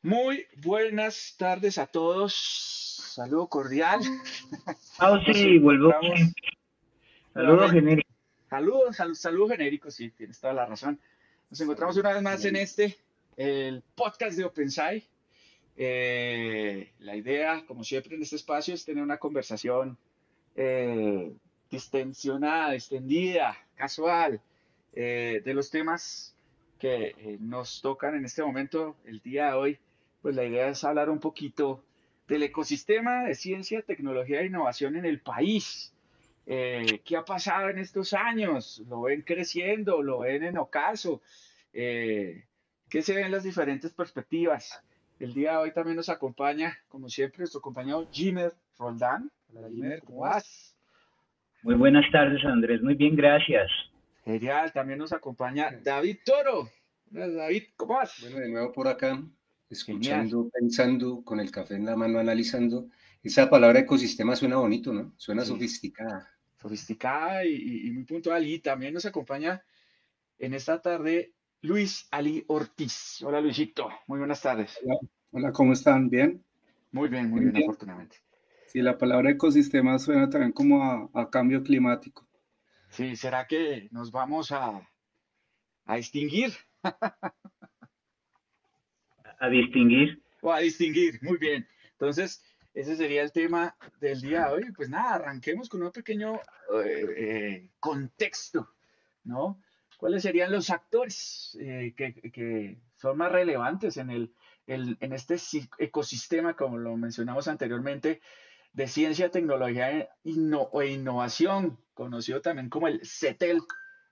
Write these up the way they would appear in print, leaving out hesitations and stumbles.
Muy buenas tardes a todos. Saludo cordial. Ah, Nos sí, vuelvo. encontramos Saludos nuevamente. genéricos. Saludo genérico, sí, tienes toda la razón. Nos encontramos Salud. una vez más en el podcast de OpenSci. La idea, como siempre en este espacio, es tener una conversación eh, distensionada, extendida, casual, de los temas que nos tocan en este momento, el día de hoy. Pues la idea es hablar un poquito del ecosistema de ciencia, tecnología e innovación en el país. ¿Qué ha pasado en estos años? ¿Lo ven creciendo? ¿Lo ven en ocaso? Eh, ¿Qué se ven en las diferentes perspectivas? El día de hoy también nos acompaña, como siempre, nuestro compañero Jimer Roldán. Hola Jimer, ¿cómo vas? Muy buenas tardes, Andrés. Muy bien, gracias. Genial, también nos acompaña David Toro. Hola David, ¿cómo vas? Bueno, de nuevo por acá, Genial, escuchando, pensando, con el café en la mano, analizando. Esa palabra ecosistema suena bonito, ¿no? Suena sí, sofisticada. sofisticada y muy puntual. Y también nos acompaña en esta tarde Luis Ali Ortiz. Hola Luisito, muy buenas tardes. Hola, hola, ¿cómo están? ¿Bien? Muy Bien, bien, bien. afortunadamente. Sí, la palabra ecosistema suena también como a cambio climático. Sí, ¿será que nos vamos a extinguir A distinguir. o a distinguir? Muy bien. Entonces, ese sería el tema del día de hoy. Pues nada, arranquemos con un pequeño contexto, ¿no? ¿Cuáles serían los actores que son más relevantes en este ecosistema, como lo mencionamos anteriormente, de ciencia, tecnología e innovación, conocido también como el CETEL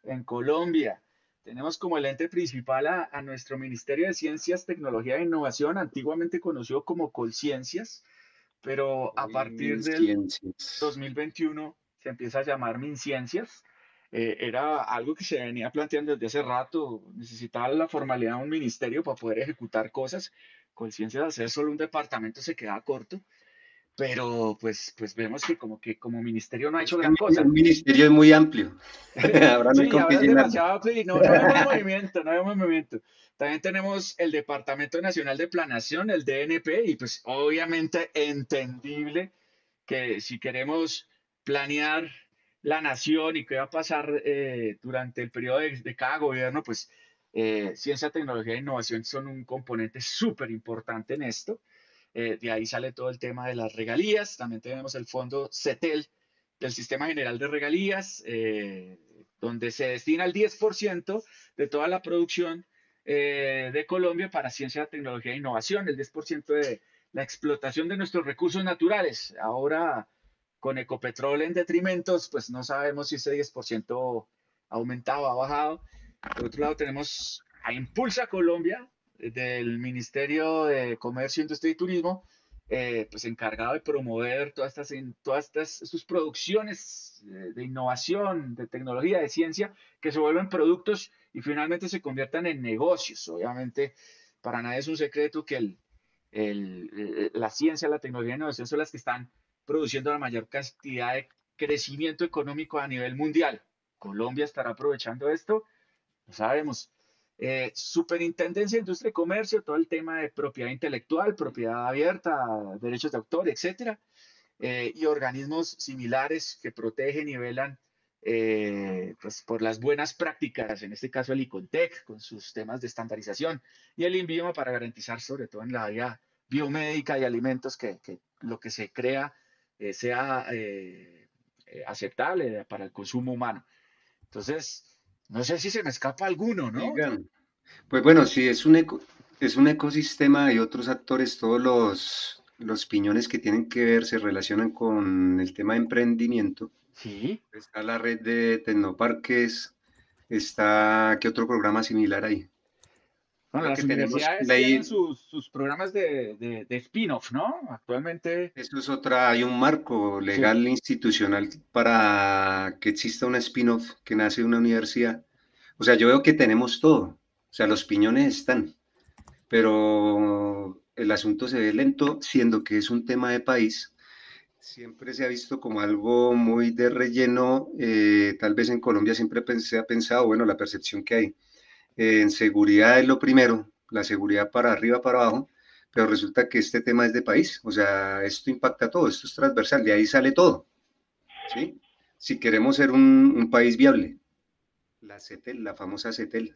en Colombia? Tenemos como el ente principal a nuestro Ministerio de Ciencias, Tecnología e Innovación, antiguamente conocido como Colciencias, pero a partir del Ciencias. 2021 se empieza a llamar MinCiencias. Era algo que se venía planteando desde hace rato, necesitaba la formalidad de un ministerio para poder ejecutar cosas. Colciencias, hacer solo un departamento se queda corto, pero pues vemos que como ministerio no ha Es hecho que gran el cosa. ministerio es muy amplio. Ahora no hay Sí, con qué ahora es llenarlo. demasiado amplio y no vemos movimiento, no vemos movimiento. También tenemos el Departamento Nacional de Planeación, el DNP, y pues obviamente entendible que si queremos planear la nación y qué va a pasar durante el periodo de cada gobierno, pues ciencia, tecnología e innovación son un componente súper importante en esto. De ahí sale todo el tema de las regalías. También tenemos el fondo CETEL del Sistema General de Regalías, donde se destina el 10% de toda la producción de Colombia para ciencia, tecnología e innovación, el 10% de la explotación de nuestros recursos naturales. Ahora, con Ecopetrol en detrimentos, pues no sabemos si ese 10% ha aumentado o ha bajado. Por otro lado, tenemos a Impulsa Colombia, del Ministerio de Comercio, Industria y Turismo, pues encargado de promover todas estas sus producciones de innovación, de tecnología, de ciencia, que se vuelven productos y finalmente se conviertan en negocios. Obviamente, para nadie es un secreto que la ciencia, la tecnología y la innovación son las que están produciendo la mayor cantidad de crecimiento económico a nivel mundial. ¿Colombia estará aprovechando esto? No sabemos. Superintendencia de Industria y Comercio, todo el tema de propiedad intelectual, propiedad abierta, derechos de autor, etcétera, y organismos similares que protegen y velan pues por las buenas prácticas, en este caso el ICONTEC, con sus temas de estandarización, y el INVIMA para garantizar, sobre todo en la área biomédica y alimentos, que lo que se crea sea aceptable para el consumo humano. Entonces, no sé si se me escapa alguno, ¿no? Oigan, pues bueno, sí, es un ecosistema y otros actores, todos los piñones que tienen que ver, se relacionan con el tema de emprendimiento. Sí. Está la red de tecnoparques, está, ¿qué otro programa similar hay? Bueno, Creo las que tenemos universidades tienen Play, sus programas de spin-off, ¿no? Actualmente, eso es otra, hay un marco sí. legal institucional para que exista una spin-off que nace de una universidad. O sea, yo veo que tenemos todo, o sea, los piñones están, pero el asunto se ve lento, siendo que es un tema de país. Siempre se ha visto como algo muy de relleno, tal vez en Colombia siempre se ha pensado, bueno, la percepción que hay en seguridad es lo primero, la seguridad para arriba, para abajo, pero resulta que este tema es de país, o sea, esto impacta todo, esto es transversal, de ahí sale todo, ¿sí? Si queremos ser un país viable, la CETEL, la famosa CETEL,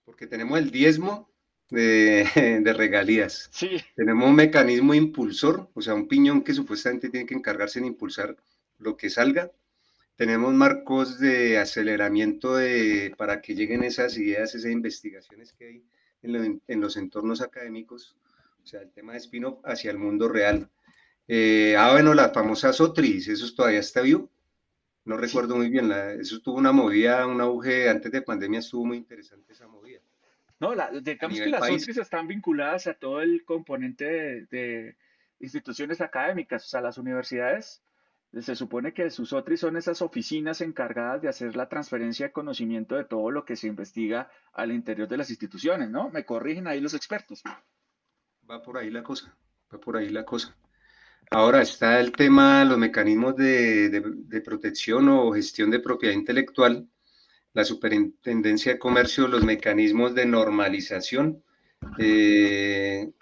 porque tenemos el diezmo de regalías, Sí, tenemos un mecanismo impulsor, o sea, un piñón que supuestamente tiene que encargarse en impulsar lo que salga, tenemos marcos de aceleramiento para que lleguen esas ideas, esas investigaciones que hay en los entornos académicos, o sea, el tema de spin-off hacia el mundo real. Bueno, la famosa Sotris, eso todavía está vivo, no sí. recuerdo muy bien, eso tuvo una movida, un auge antes de pandemia, estuvo muy interesante esa movida No, a digamos que nivel las país. OTRIs están vinculadas a todo el componente de instituciones académicas, o sea, las universidades. Se supone que sus OTRIs son esas oficinas encargadas de hacer la transferencia de conocimiento de todo lo que se investiga al interior de las instituciones, ¿no? Me corrigen ahí los expertos. Va por ahí la cosa, va por ahí la cosa. Ahora está el tema, los mecanismos de protección o gestión de propiedad intelectual, la Superintendencia de Comercio, los mecanismos de normalización,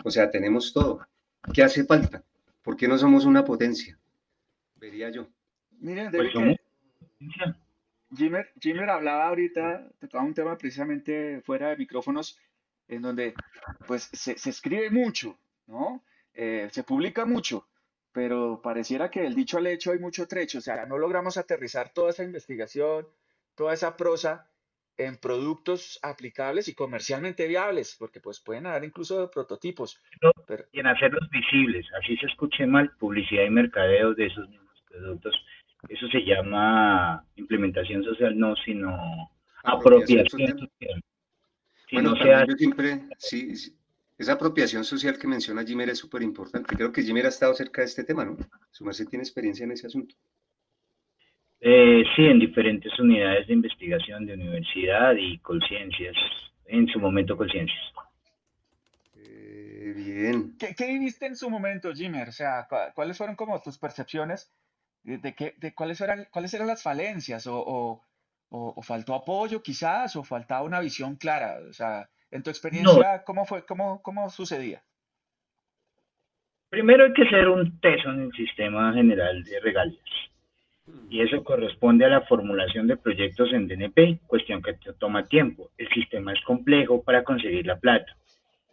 o sea, tenemos todo. ¿Qué hace falta? ¿Por qué no somos una potencia? Vería yo. Miren, Pues David, somos, que Jimmer hablaba ahorita, tocaba un tema precisamente fuera de micrófonos, en donde pues se escribe mucho, ¿no? Se publica mucho, pero pareciera que del dicho al hecho hay mucho trecho, o sea, no logramos aterrizar toda esa investigación, toda esa prosa en productos aplicables y comercialmente viables, porque pues pueden haber incluso prototipos, pero y en hacerlos visibles, así se escuche mal, publicidad y mercadeo de esos mismos productos. Eso se llama implementación social, no, sino Apropiación apropiación social. social. Si Bueno, no se también hace, yo siempre, sí, sí, esa apropiación social que menciona Jimmer es súper importante. Creo que Jimmer ha estado cerca de este tema, ¿no? Su merced tiene experiencia en ese asunto. sí, en diferentes unidades de investigación de universidad y conciencias, en su momento conciencias. Bien. ¿qué viviste en su momento, Jimmer? O sea, ¿cuáles fueron como tus percepciones de cuáles eran las falencias o faltó apoyo quizás o faltaba una visión clara? O sea, en tu No, experiencia, ¿cómo fue, cómo sucedía? primero hay que hacer un teso en el sistema general de regalías. Y eso corresponde a la formulación de proyectos en DNP, cuestión que toma tiempo. El sistema es complejo para conseguir la plata.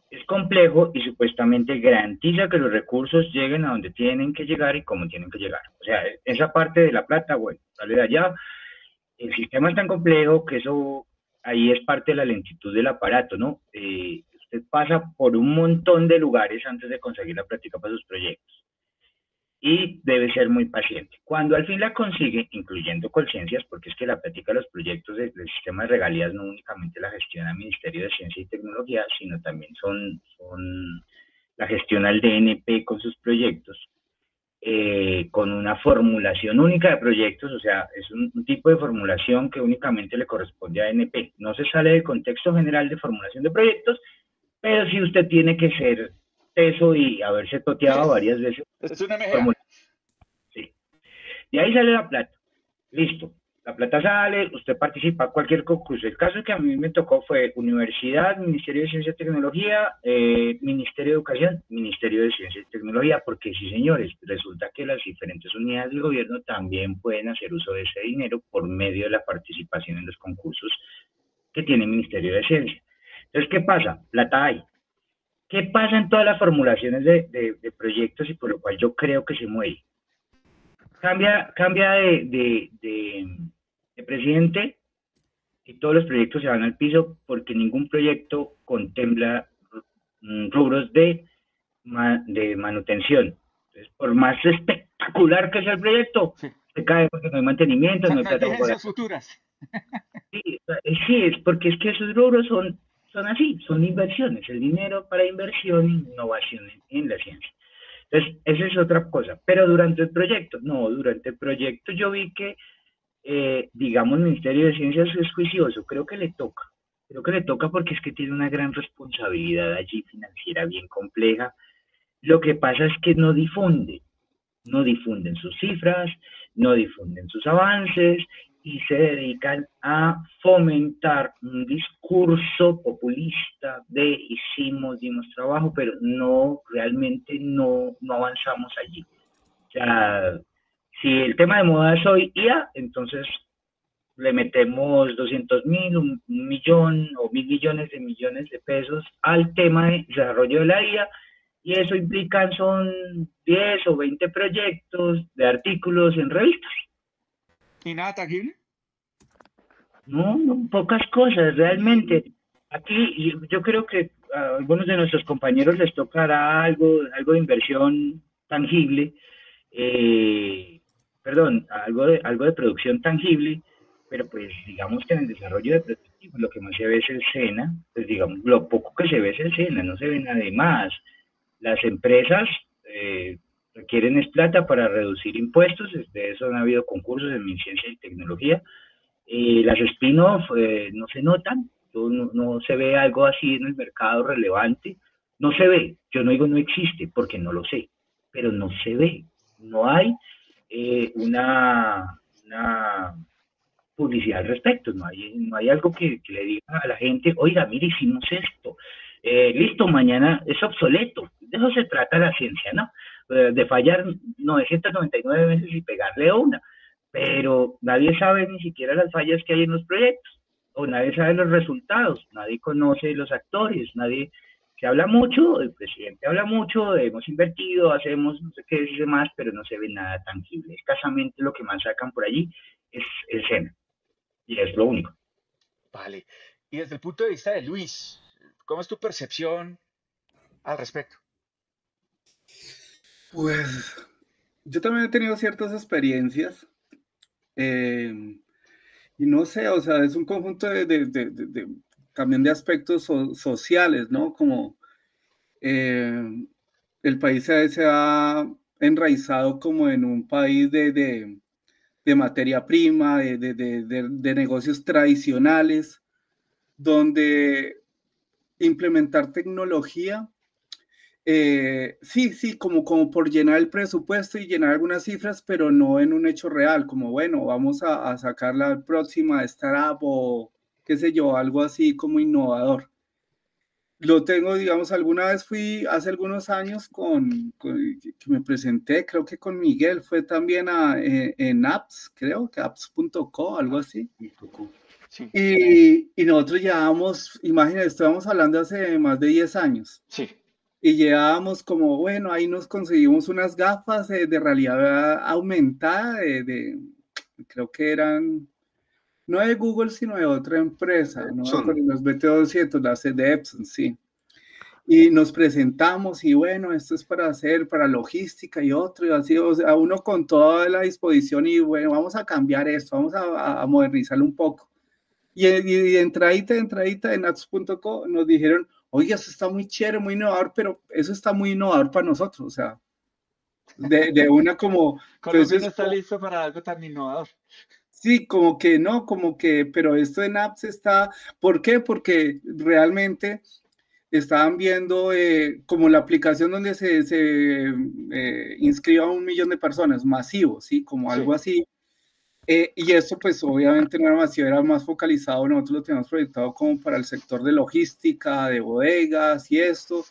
Es complejo y supuestamente garantiza que los recursos lleguen a donde tienen que llegar y cómo tienen que llegar. O sea, esa parte de la plata, bueno, sale de allá. El sistema es tan complejo que eso ahí es parte de la lentitud del aparato, ¿no? Usted pasa por un montón de lugares antes de conseguir la práctica para sus proyectos y debe ser muy paciente. Cuando al fin la consigue, incluyendo conciencias, porque es que la práctica de los proyectos del sistema de regalías no únicamente la gestiona el Ministerio de Ciencia y Tecnología, sino también son la gestión al DNP con sus proyectos, con una formulación única de proyectos, o sea, es un tipo de formulación que únicamente le corresponde a DNP. No se sale del contexto general de formulación de proyectos, pero sí usted tiene que ser teso y haberse toteado varias veces. Es un MGA. Formulación. Sí. De ahí sale la plata. Listo. La plata sale, usted participa en cualquier concurso. El caso que a mí me tocó fue Universidad, Ministerio de Ciencia y Tecnología, Ministerio de Educación, Ministerio de Ciencia y Tecnología, porque sí, señores, resulta que las diferentes unidades del gobierno también pueden hacer uso de ese dinero por medio de la participación en los concursos que tiene el Ministerio de Ciencia. Entonces, ¿qué pasa? Plata hay. ¿Qué pasa en todas las formulaciones de proyectos y por lo cual yo creo que se mueve? Cambia de presidente y todos los proyectos se van al piso porque ningún proyecto contempla rubros de manutención. Entonces, por más espectacular que sea el proyecto, Sí. se cae porque no hay O mantenimiento, sea, no hay no hay plata para pagar. vigencias futuras. Sí, sí, es porque es que esos rubros son así, son inversiones, el dinero para inversión e innovación en la ciencia. Entonces, esa es otra cosa. Pero durante el proyecto, no, durante el proyecto yo vi que, digamos, el Ministerio de Ciencias es juicioso, creo que le toca porque es que tiene una gran responsabilidad allí financiera bien compleja. Lo que pasa es que no difunden sus cifras, no difunden sus avances y se dedican a fomentar un discurso populista de dimos trabajo, pero no, realmente no avanzamos allí. O sea, si el tema de moda es hoy IA, entonces le metemos 200.000, un millón o 1.000 millones de pesos al tema de desarrollo de la IA, y eso implica son 10 o 20 proyectos de artículos en revistas. ¿Y nada tangible? No, pocas cosas, realmente. Aquí yo creo que a algunos de nuestros compañeros les tocará algo de inversión tangible, perdón, algo de producción tangible, pero pues digamos que en el desarrollo de prototipos lo que más se ve es el SENA, pues digamos, lo poco que se ve es el SENA, no se ve nada de más. Las empresas requieren es plata para reducir impuestos, de eso han habido concursos en ciencia y tecnología. Las spin-off no se notan, no se ve algo así en el mercado relevante, no se ve, yo no digo no existe porque no lo sé, pero no se ve, no hay una publicidad al respecto, no hay algo que le diga a la gente, oiga, mire, hicimos esto, listo, mañana es obsoleto, de eso se trata la ciencia, ¿no? De fallar 999 veces y pegarle una, pero nadie sabe ni siquiera las fallas que hay en los proyectos, o nadie sabe los resultados, nadie conoce los actores, nadie, se habla mucho, el presidente habla mucho, hemos invertido, hacemos no sé qué, dice más, pero no se ve nada tangible, escasamente lo que más sacan por allí es el SENA, y es lo único. Vale. Y desde el punto de vista de Luis, ¿cómo es tu percepción al respecto? Pues yo también he tenido ciertas experiencias y no sé, o sea, es un conjunto también de aspectos sociales, ¿no? Como el país se ha enraizado como en un país de materia prima, de negocios tradicionales, donde implementar tecnología, sí, como por llenar el presupuesto y llenar algunas cifras, pero no en un hecho real, como bueno, vamos a sacar la próxima startup o qué sé yo, algo así como innovador. Lo tengo, digamos, alguna vez fui hace algunos años que me presenté, creo que con Miguel, fue también en Apps, creo que apps.co, algo así. Sí. Y nosotros llevábamos, imagínense, estábamos hablando hace más de 10 años. Sí. Y llevábamos como, bueno, ahí nos conseguimos unas gafas de realidad aumentada, creo que eran, no de Google, sino de otra empresa, no me acuerdo, los BT200, las de Epson, sí. Y nos presentamos y bueno, esto es para hacer, para logística y otro, y así, o sea, uno con toda la disposición y bueno, vamos a cambiar esto, vamos a modernizarlo un poco. Y entradita en apps.co nos dijeron, oye, eso está muy chévere, muy innovador, pero eso está muy innovador para nosotros, o sea, de una como... Colombia no está listo para algo tan innovador. Sí, como que no, como que, pero esto en apps está, ¿por qué? Porque realmente estaban viendo como la aplicación donde se inscriba 1 millón de personas, masivo, ¿sí? Como algo así. Y esto pues obviamente no era masivo, era más focalizado, nosotros lo teníamos proyectado como para el sector de logística, de bodegas y esto,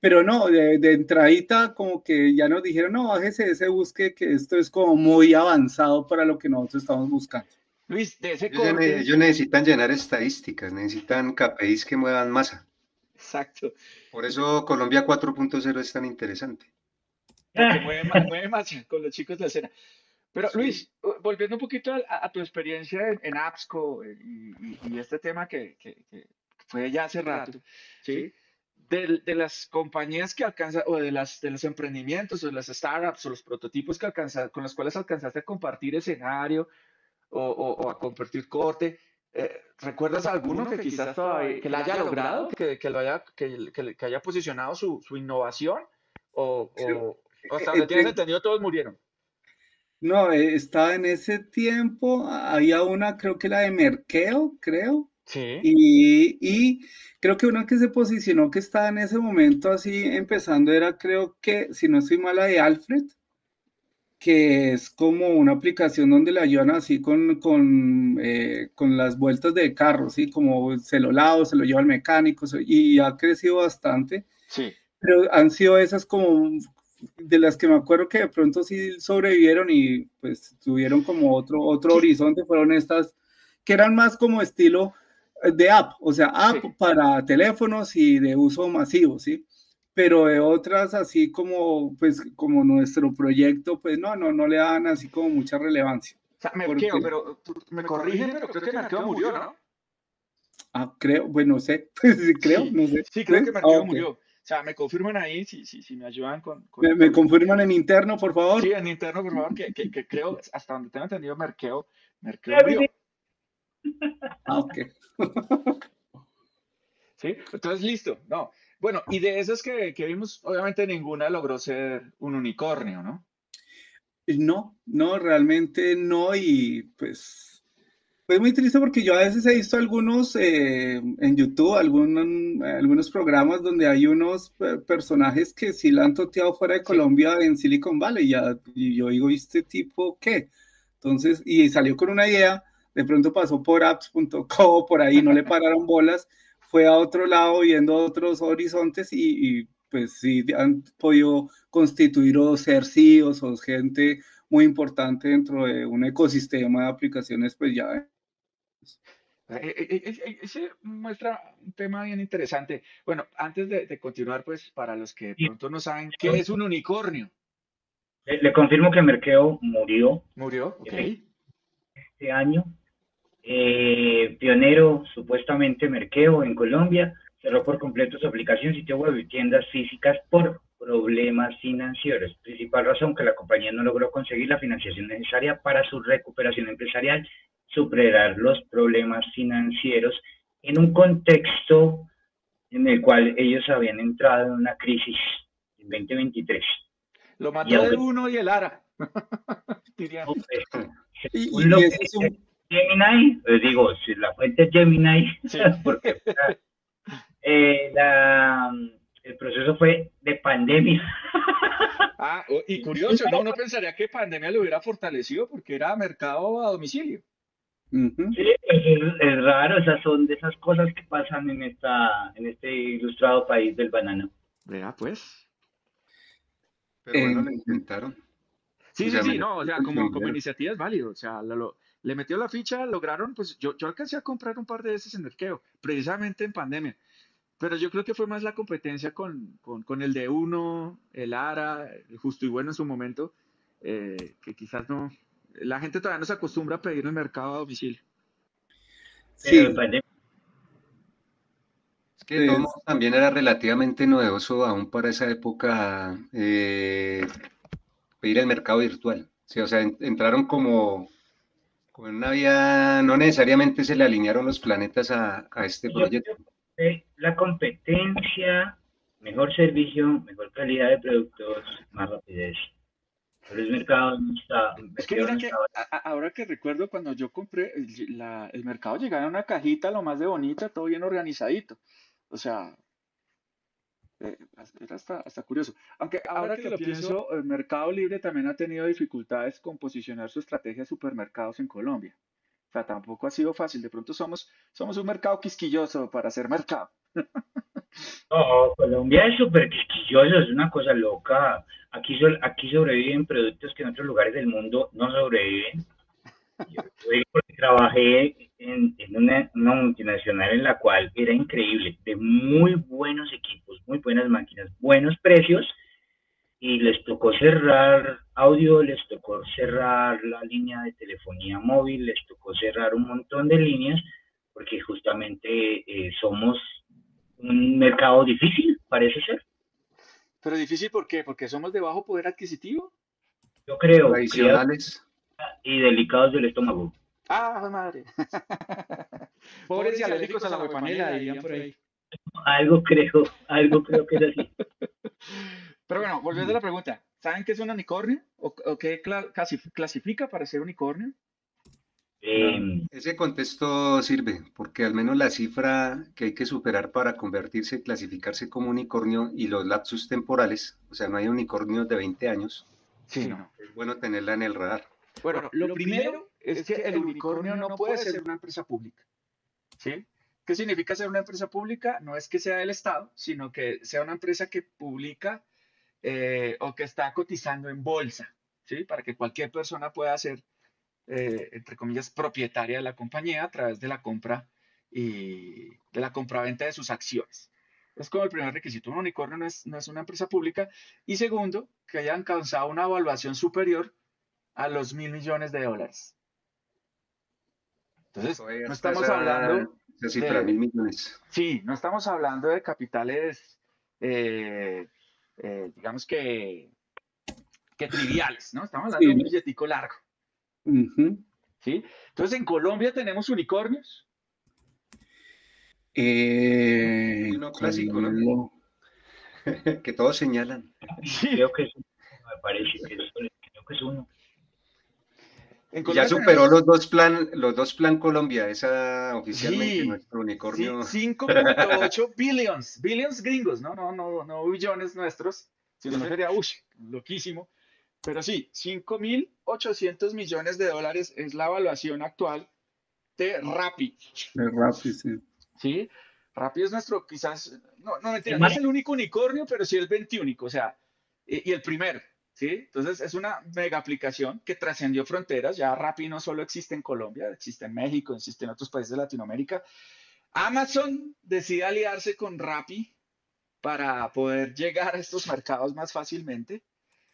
pero no, de entradita como que ya nos dijeron, no, bájese ese busque que esto es como muy avanzado para lo que nosotros estamos buscando. Luis, de ese corte... Ellos necesitan llenar estadísticas, necesitan KPIs que muevan masa. Exacto. Por eso Colombia 4.0 es tan interesante. Porque mueve masa con los chicos de la escena. Pero sí. Luis, volviendo un poquito a tu experiencia en AppsCo y este tema que fue ya hace rato, ¿sí? De las compañías que alcanzan, o de los emprendimientos, o de las startups, o los prototipos que con los cuales alcanzaste a compartir escenario o a compartir corte, ¿recuerdas alguno que quizás todavía, que lo haya logrado, que haya posicionado su innovación? ¿O hasta donde tienes entendido todos murieron? No, estaba en ese tiempo, había una, creo que la de Merkeo, creo. Sí. Y creo que una que se posicionó que estaba en ese momento así empezando era, creo que, si no estoy mal, la de Alfred. que es como una aplicación donde le ayudan así con las vueltas de carro, ¿sí? Como se lo lavo, se lo lleva al mecánico, y ha crecido bastante. Sí. Pero han sido esas como de las que me acuerdo que de pronto sí sobrevivieron y pues tuvieron como otro horizonte, fueron estas que eran más como estilo de app, o sea, app para teléfonos y de uso masivo, ¿sí? Pero de otras así como, pues, como nuestro proyecto, pues no le dan así como mucha relevancia. O sea, Merkeo, pero me corrigen, pero creo que Merkeo murió, ¿no? Ah, creo, bueno, no sé, creo, sí, no sé. Sí, creo que Merkeo murió. O sea, me confirman ahí, si me ayudan ¿Me confirman en interno, por favor? Sí, en interno, por favor, que creo, hasta donde tengo entendido, Merkeo murió. Ah, ok. Sí, entonces listo, no. Bueno, y de esas que vimos, obviamente ninguna logró ser un unicornio, ¿no? No, realmente no, y pues fue muy triste porque yo a veces he visto algunos en YouTube, algunos programas donde hay unos personajes que sí la han toteado fuera de Colombia en Silicon Valley, y yo digo, ¿y este tipo qué? Entonces, y salió con una idea, de pronto pasó por apps.co, por ahí no le pararon bolas, fue a otro lado viendo otros horizontes y pues sí han podido constituir o ser CEOs o gente muy importante dentro de un ecosistema de aplicaciones, pues ya. Ese muestra un tema bien interesante. Bueno, antes de continuar, pues para los que de pronto no saben, ¿qué es un unicornio? Le confirmo que Merkeo murió. ¿Murió? Ok. Este año. Pionero, supuestamente, Merkeo en Colombia. Cerró por completo su aplicación, sitio web y tiendas físicas por problemas financieros. Principal razón que la compañía no logró conseguir la financiación necesaria para su recuperación empresarial, superar los problemas financieros en un contexto en el cual ellos habían entrado en una crisis en 2023. Lo mató de uno y el ARA. Diría. Y ese es un... Gemini, les digo, si la fuente es Gemini, sí. Porque el proceso fue de pandemia. Ah, y curioso, ¿no? Uno pensaría que pandemia lo hubiera fortalecido porque era mercado a domicilio. Sí, es raro, esas son de esas cosas que pasan en este ilustrado país del banano. Vea, pues. Pero bueno, lo intentaron. Sí, no, o sea, como iniciativa es válido, o sea, le metió la ficha, lograron, pues yo alcancé a comprar un par de veces en Merkeo, precisamente en pandemia, pero yo creo que fue más la competencia con el de uno, el ARA, el Justo y Bueno en su momento, que quizás no, la gente todavía no se acostumbra a pedir el mercado a domicilio. Sí. Es que todo también era relativamente novedoso aún para esa época pedir el mercado virtual. Sí, o sea, entraron como en una vía, no necesariamente se le alinearon los planetas a este proyecto. La competencia, mejor servicio, mejor calidad de productos, más rapidez. Pero el mercado no está. Es que mira que ahora que recuerdo cuando yo compré, el mercado llegaba en una cajita lo más de bonita, todo bien organizadito. O sea, era hasta curioso. Aunque ahora que lo pienso, el Mercado Libre también ha tenido dificultades con posicionar su estrategia de supermercados en Colombia. O sea, tampoco ha sido fácil. De pronto somos un mercado quisquilloso para hacer mercado. No, Colombia es súper quisquilloso, es una cosa loca. Aquí sobreviven productos que en otros lugares del mundo no sobreviven. Yo porque trabajé en una multinacional en la cual era increíble, de muy buenos equipos, muy buenas máquinas, buenos precios, y les tocó cerrar audio, les tocó cerrar la línea de telefonía móvil, les tocó cerrar un montón de líneas, porque justamente somos un mercado difícil, parece ser. Pero difícil, ¿por qué? Porque somos de bajo poder adquisitivo. Yo creo. Tradicionales. Y delicados del estómago. ¡Ah, madre! Pobres y alérgicos a la huepanela, dirían por ahí. Algo creo que es así. Pero bueno, volviendo a la pregunta, ¿saben qué es un unicornio? ¿O qué clasifica para ser unicornio? Ese contexto sirve, porque al menos la cifra que hay que superar para convertirse, clasificarse como unicornio y los lapsus temporales, o sea, no hay unicornios de 20 años, Sí, no. Es bueno tenerla en el radar. Bueno, lo primero es que el unicornio no puede ser una empresa pública, ¿sí? ¿Qué significa ser una empresa pública? No es que sea del Estado, sino que sea una empresa que publica o que está cotizando en bolsa, ¿sí? Para que cualquier persona pueda ser, entre comillas, propietaria de la compañía a través de la compra y de la compraventa de sus acciones. Es como el primer requisito. Un unicornio no es una empresa pública. Y segundo, que hayan alcanzado una evaluación superior a los $1.000 millones. Entonces, Todavía no está estamos hablando esa cifra, de, 1.000 millones. sí, no estamos hablando de capitales, digamos que triviales, ¿no? Estamos hablando de un Sí. billetico largo, Ujú. ¿sí? Entonces, en Colombia tenemos unicornios. Uno clásico, ¿no? Colombia. Que todos señalan. Sí, Creo que es uno, me parece creo que es uno. en Y ya Colombia superó tenemos, los dos plan Colombia, esa oficialmente sí, nuestro sí, unicornio. 5.8 billions gringos, ¿no? No billones nuestros, sino no sería, uff, loquísimo. Pero sí, $5.800 millones es la evaluación actual de Rappi, De Rappi, sí. ¿sí? Rappi es nuestro, quizás, no, mentira, El no más es el único unicornio, pero sí el 21, o sea, y el primero, ¿sí? Entonces es una mega aplicación que trascendió fronteras, ya Rappi no solo existe en Colombia, existe en México, existe en otros países de Latinoamérica. Amazon decide aliarse con Rappi para poder llegar a estos mercados más fácilmente.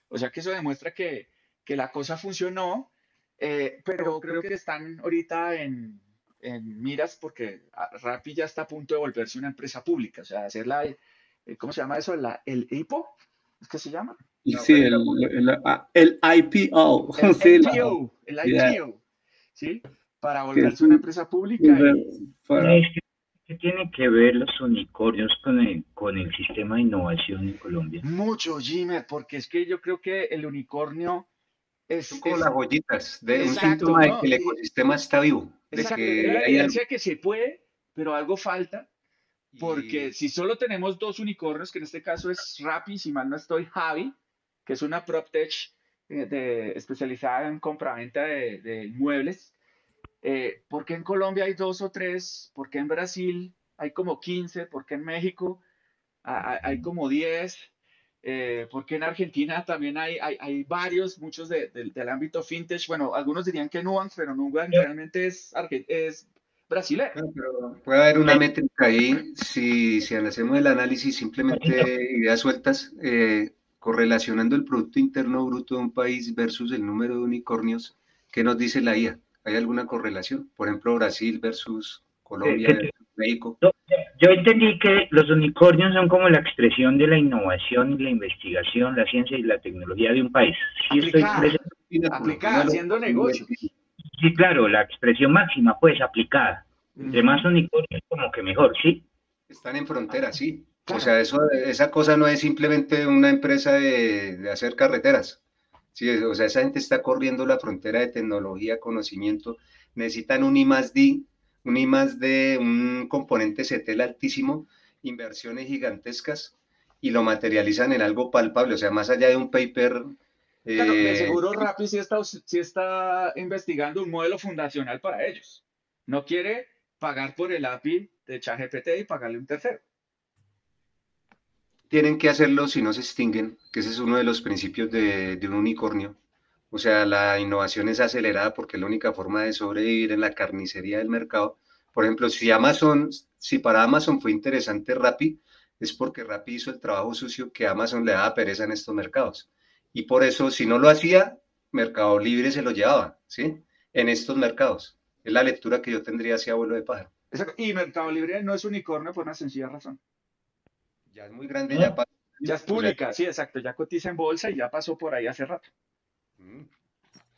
O sea que eso demuestra que la cosa funcionó, pero creo que están ahorita en miras porque Rappi ya está a punto de volverse una empresa pública, o sea, hacer ¿cómo se llama eso? El IPO, ¿es que se llama? Y La sí, oferta el IPO. El Sí, IPO, el yeah, IPO, ¿sí? Para que es volverse una empresa pública y para, ¿Qué tienen que ver los unicornios con el sistema de innovación en Colombia? mucho, Jimmer, porque es que yo creo que el unicornio son es, como las es joyitas, de un exacto, síntoma de que ¿no? el ecosistema está vivo, de Exacto, es que la hay algo. evidencia de que se puede, pero algo falta. Porque Y si solo tenemos dos unicornios, que en este caso es Rappi, si mal no estoy, Javi, que es una PropTech especializada en compraventa de inmuebles, ¿por qué en Colombia hay dos o tres? ¿Por qué en Brasil hay como 15? ¿Por qué en México hay como 10? ¿Por qué en Argentina también hay varios, muchos del ámbito fintech? Bueno, algunos dirían que Nubank, pero Nubank realmente es brasilero. bueno, pero puede haber una métrica ahí, si hacemos el análisis simplemente ideas sueltas, correlacionando el Producto Interno Bruto de un país versus el número de unicornios, ¿qué nos dice la IA? ¿Hay alguna correlación? Por ejemplo, Brasil versus Colombia ¿Qué versus México. Yo entendí que los unicornios son como la expresión de la innovación y la investigación, la ciencia y la tecnología de un país. Sí, estoy Aplicada, aplicada, haciendo negocios. sí, claro, la expresión máxima, pues, aplicada. Entre Ujú. más unicornios, como que mejor, ¿sí? Están en frontera, sí. O Claro, sea, esa cosa no es simplemente una empresa de hacer carreteras. Sí, o sea, esa gente está corriendo la frontera de tecnología, conocimiento. Necesitan un I+D, un componente CETEL altísimo, inversiones gigantescas y lo materializan en algo palpable. O sea, más allá de un paper. claro, de eh, seguro Rappi sí está investigando un modelo fundacional para ellos. No quiere pagar por el API de ChatGPT y pagarle un tercero. Tienen que hacerlo si no se extinguen, que ese es uno de los principios de un unicornio. O sea, la innovación es acelerada porque es la única forma de sobrevivir en la carnicería del mercado. Por ejemplo, si para Amazon fue interesante Rappi, es porque Rappi hizo el trabajo sucio que Amazon le daba pereza en estos mercados. Y por eso, si no lo hacía, Mercado Libre se lo llevaba, ¿sí? En estos mercados. Es la lectura que yo tendría hacia abuelo de pájaro. Y Mercado Libre no es unicornio por una sencilla razón. Ya es muy grande, ya ¿No? para. Ya es O sea, pública, sí, exacto, ya cotiza en bolsa y ya pasó por ahí hace rato.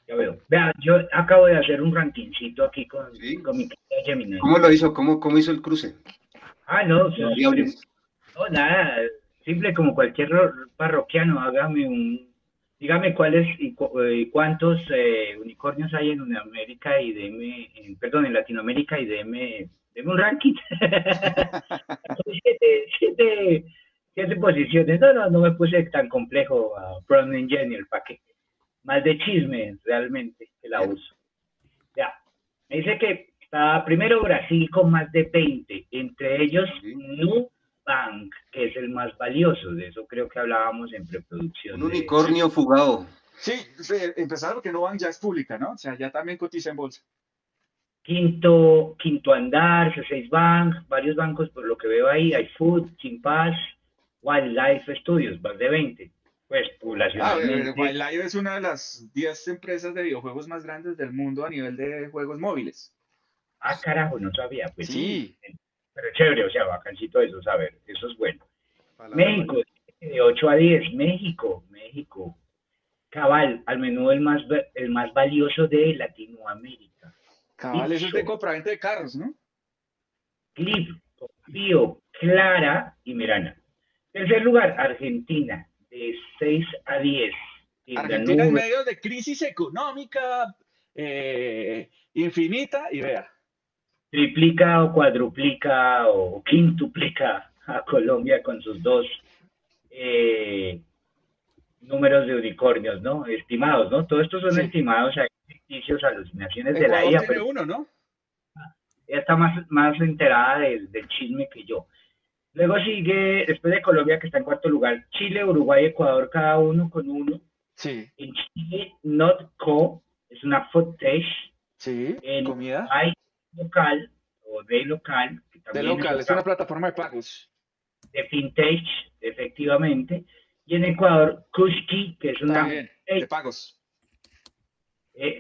Ya veo. Vea, yo acabo de hacer un rankingcito aquí sí. con mi querida Gemini. ¿Cómo lo hizo? ¿Cómo hizo el cruce? No, De variables. no, nada, simple como cualquier parroquiano, dígame cuáles y cuántos unicornios hay en América y perdón, en Latinoamérica y deme un ranking. siete posiciones. No me puse tan complejo a Prompt Engineer, ¿para qué? más de chisme realmente que la uso. Ya, me dice que está primero Brasil con más de 20, entre ellos Sí. Nubank, que es el más valioso, de eso creo que hablábamos en preproducción. Un unicornio fugado. Sí, empezaron porque Nubank ya es pública, ¿no? O sea, ya también cotiza en bolsa. Quinto andar, C6 Bank, varios bancos por lo que veo ahí, iFood, Chimpaz, Wildlife Studios, más de 20. Pues poblacionalmente. Wildlife es una de las 10 empresas de videojuegos más grandes del mundo a nivel de juegos móviles. Ah, carajo, no sabía. Pues Sí. Pero chévere, o sea, bacancito eso, saber, eso es bueno. Palabra México, de 8 a 10, México. Cabal, al menudo el más valioso de Latinoamérica. Cabal, eso es de Ipsos, compraventa de carros, ¿no? Clip, Confío, Clara y Merana. Tercer lugar, Argentina, de 6 a 10. Argentina en medio de crisis económica infinita y vea. Triplica o cuadruplica o quintuplica a Colombia con sus dos números de unicornios, ¿no? Estimados, ¿no? Todos estos son Sí. estimados, hay ficticios, alucinaciones de la Ecuador IA, tiene pero uno, ¿no? ella está más enterada del chisme que yo. Luego sigue, después de Colombia, que está en cuarto lugar, Chile, Uruguay, Ecuador, cada uno con uno. Sí. En Chile, Notco, es una food tech. Sí, En comida. Uruguay, local, o de local, que De también local, es otra una plataforma de pagos. de fintech, efectivamente. Y en Ecuador, Kushki, que es una También, de pagos.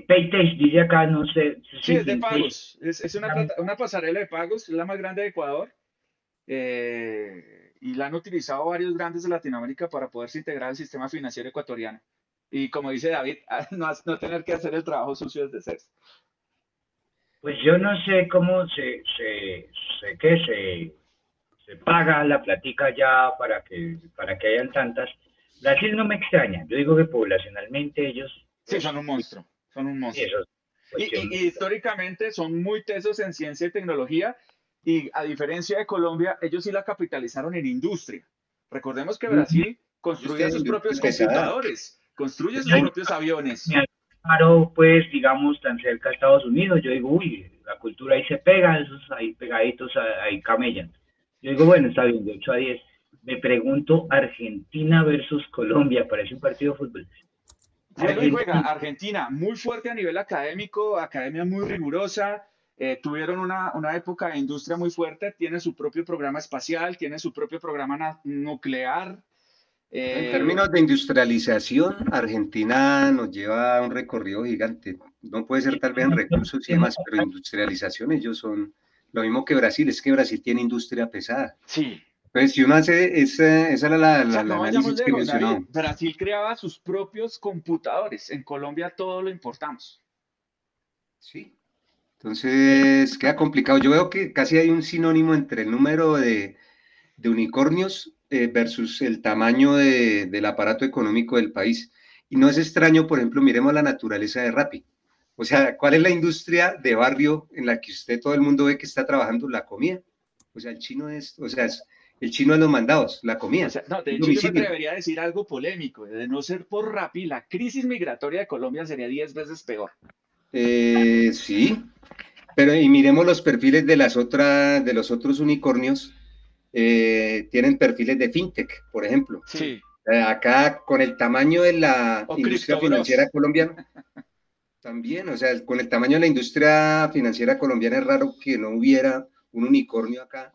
Paytech, dice acá, no sé. Sí, es de fintech. pagos. Es una pasarela de pagos, es la más grande de Ecuador. Y la han utilizado varios grandes de Latinoamérica para poderse integrar al sistema financiero ecuatoriano. Y como dice David, no tener que hacer el trabajo sucio desde cero. Pues yo no sé cómo se paga la platica ya para que hayan tantas. Brasil no me extraña. Yo digo que poblacionalmente ellos. Sí, son un monstruo. Son un Sí, monstruo. eso es cuestión. Y históricamente son muy tesos en ciencia y tecnología. Y a diferencia de Colombia, ellos sí la capitalizaron en industria. Recordemos que Brasil construye sus propios computadores, construye sus propios aviones. Me paro, pues, digamos, tan cerca de Estados Unidos. Yo digo, uy, la cultura ahí se pega, esos ahí pegaditos ahí camellan. Yo digo, bueno, está bien, de 8 a 10. Me pregunto, Argentina versus Colombia, parece un partido de fútbol. Vuelve y juega. Argentina, muy fuerte a nivel académico, academia muy rigurosa. Tuvieron una época de industria muy fuerte, tiene su propio programa espacial, tiene su propio programa nuclear. En términos de industrialización, Argentina nos lleva a un recorrido gigante. No puede ser tal vez en recursos y demás, pero industrialización ellos son lo mismo que Brasil, es que Brasil tiene industria pesada. Sí. Pues si uno hace esa era O sea, no vayamos análisis que lejos, David. mencionaba. Brasil creaba sus propios computadores. En Colombia todo lo importamos. Sí. Entonces queda complicado. Yo veo que casi hay un sinónimo entre el número de unicornios versus el tamaño del aparato económico del país. Y no es extraño, por ejemplo, miremos la naturaleza de Rappi. O sea, ¿cuál es la industria de barrio en la que todo el mundo ve que está trabajando? La comida. O sea, el chino es de los mandados, la comida. O sea, no, de hecho, yo me atrevería a decir algo polémico. De no ser por Rappi, la crisis migratoria de Colombia sería 10 veces peor. Sí, pero y miremos los perfiles de los otros unicornios. Tienen perfiles de fintech, por ejemplo. Sí. Acá, con el tamaño de la O industria financiera colombiana, también, o sea, con el tamaño de la industria financiera colombiana es raro que no hubiera un unicornio acá.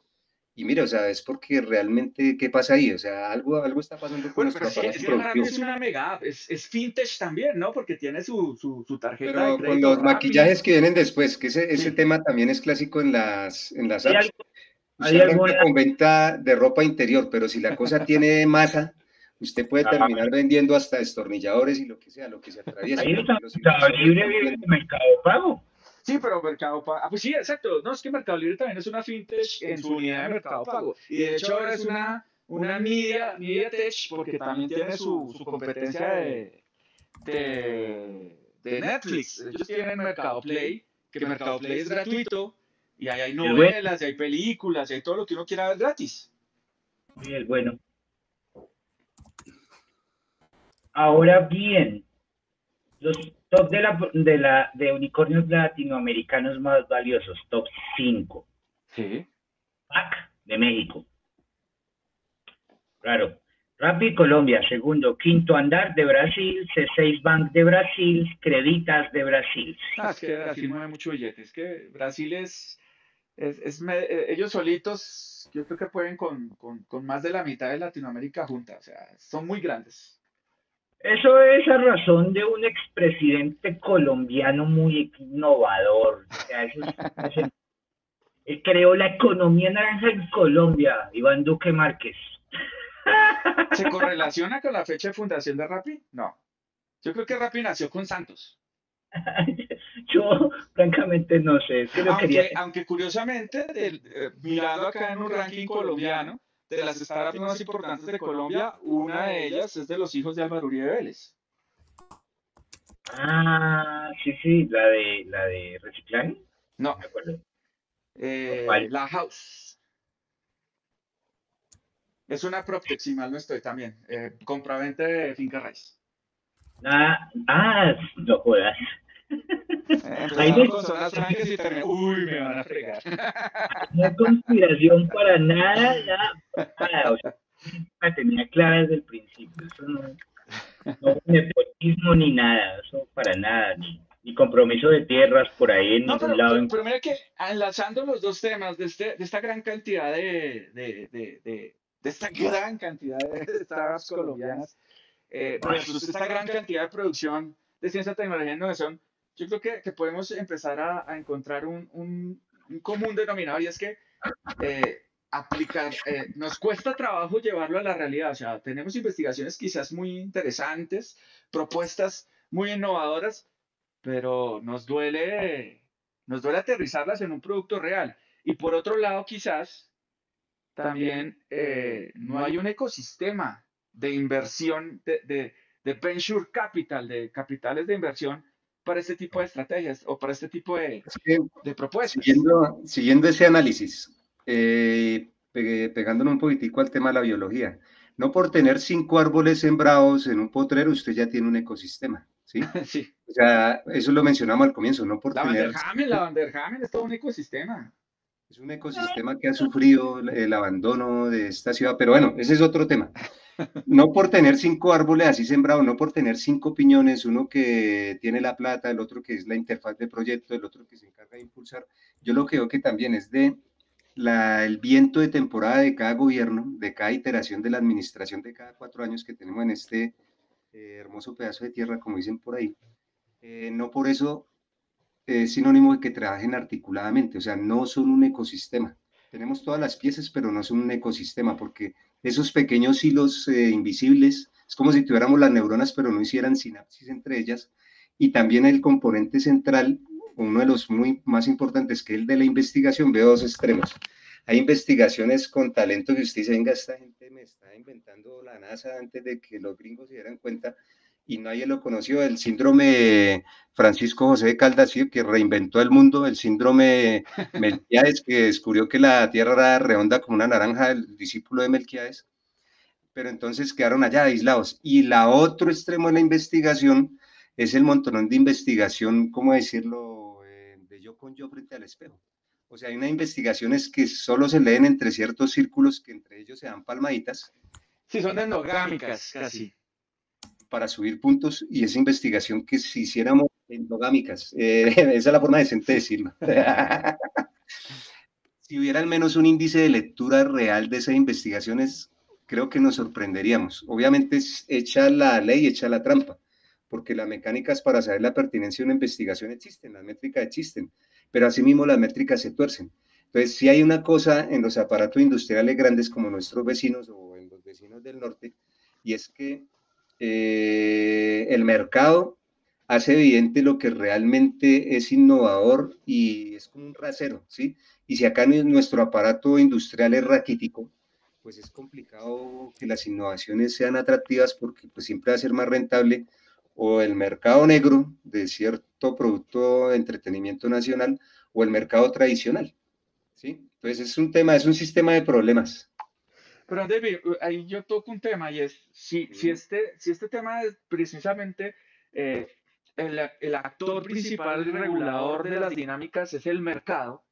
Y mira, o sea, es porque realmente, ¿qué pasa ahí? O sea, algo está pasando con nuestro aparato productivo. Es una mega app, es fintech también, ¿no? Porque tiene su tarjeta Pero de crédito con los Rappi. maquillajes que vienen después, que ese Sí. tema también es clásico en las apps. ¿Hay Usted arranca con venta de ropa interior, pero si la cosa tiene masa, usted puede terminar vendiendo hasta destornilladores y lo que sea, lo que se atraviese. Ahí está Mercado Libre, vive de Mercado Pago. Sí, pero Mercado Pago. Pues sí, exacto. No, es que Mercado Libre también es una fintech en su unidad de Mercado Pago. Y de hecho ahora es una media tech porque también tiene su competencia de Netflix. Ellos tienen Mercado Play, que Mercado Play es gratuito. Y ahí hay novelas, y hay películas, y hay todo lo que uno quiera ver gratis. Sí, es bueno. Ahora bien, Los top de unicornios latinoamericanos más valiosos, top 5. Sí. PAC de México. Claro. Rappi Colombia, segundo. Quinto Andar de Brasil, C6 Bank de Brasil, Creditas de Brasil. Es que Brasil mueve mucho billete. Es que Brasil ellos solitos, yo creo que pueden con más de la mitad de Latinoamérica junta. O sea, son muy grandes. Eso es a razón de un expresidente colombiano muy innovador. O sea, él creó la economía naranja en Colombia, Iván Duque Márquez. ¿Se correlaciona con la fecha de fundación de Rappi? No. Yo creo que Rappi nació con Santos. Yo, francamente, no sé. Es que lo quería. Aunque curiosamente, mirando acá en un ranking colombiano, de las startups más importantes de Colombia, una de ellas es de los hijos de Álvaro Uribe Vélez. Ah, sí, la de reciclaje. No. Me acuerdo. La House. Es una PropTech, si mal no estoy también. Compraventa de finca raíz. No jodas. Empezaron con zonas francas y terminó. Uy, me van a fregar. No hay conspiración para nada. O sea, la tenía clara desde el principio. Eso no hubo nepotismo ni nada. Eso para nada. Ni compromiso de tierras por ahí en ningún lado. Pero mira que enlazando los dos temas de esta gran cantidad de esta gran cantidad de startups colombianas, versus esta gran cantidad de producción de ciencia, tecnología e innovación, yo creo que podemos empezar a encontrar un común denominador, y es que nos cuesta trabajo llevarlo a la realidad. O sea, tenemos investigaciones quizás muy interesantes, propuestas muy innovadoras, pero nos duele aterrizarlas en un producto real. Y por otro lado, quizás también no hay un ecosistema de inversión, de venture capital, de capitales de inversión para este tipo de estrategias o para este tipo de propuestas. Siguiendo ese análisis, pegándole un poquitico al tema de la biología, no por tener 5 árboles sembrados en un potrero usted ya tiene un ecosistema, ¿sí? Sí. O sea, eso lo mencionamos al comienzo, no por la tener... La Vanderhamen es todo un ecosistema. Es un ecosistema que ha sufrido el abandono de esta ciudad, pero bueno, ese es otro tema. No por tener 5 árboles así sembrados, no por tener 5 piñones, uno que tiene la plata, el otro que es la interfaz de proyecto, el otro que se encarga de impulsar. Yo lo que veo que también es el viento de temporada de cada gobierno, de cada iteración de la administración de cada 4 años que tenemos en este hermoso pedazo de tierra, como dicen por ahí. No por eso es sinónimo de que trabajen articuladamente, o sea, no son un ecosistema. Tenemos todas las piezas, pero no son un ecosistema, porque esos pequeños hilos invisibles, es como si tuviéramos las neuronas, pero no hicieran sinapsis entre ellas, y también el componente central, uno de los más importantes, que es el de la investigación, veo dos extremos. Hay investigaciones con talento que usted dice, venga, esta gente me está inventando la NASA antes de que los gringos se dieran cuenta, y nadie lo conoció, el síndrome Francisco José de Caldas, que reinventó el mundo, el síndrome Melquiades, que descubrió que la Tierra era redonda como una naranja, el discípulo de Melquiades, pero entonces quedaron allá aislados. Y la otro extremo de la investigación es el montonón de investigación, ¿cómo decirlo?, de yo con yo frente al espejo. O sea, hay unas investigaciones que solo se leen entre ciertos círculos, que entre ellos se dan palmaditas. Sí, son endogámicas casi. Para subir puntos, y esa investigación que si hiciéramos endogámicas, esa es la forma decente de decirlo. Si hubiera al menos un índice de lectura real de esas investigaciones, creo que nos sorprenderíamos. Obviamente es hecha la ley, hecha la trampa, porque las mecánicas para saber la pertinencia de una investigación existen, las métricas existen, pero asimismo las métricas se tuercen. Entonces, si hay una cosa en los aparatos industriales grandes como nuestros vecinos o en los vecinos del norte, y es que el mercado hace evidente lo que realmente es innovador y es como un rasero, ¿sí? Y si acá nuestro aparato industrial es raquítico, pues es complicado que las innovaciones sean atractivas, porque pues siempre va a ser más rentable o el mercado negro de cierto producto de entretenimiento nacional o el mercado tradicional, ¿sí? Entonces es un tema, es un sistema de problemas. Pero David, ahí yo toco un tema, y es si este tema es precisamente el actor principal y regulador de las dinámicas es el mercado,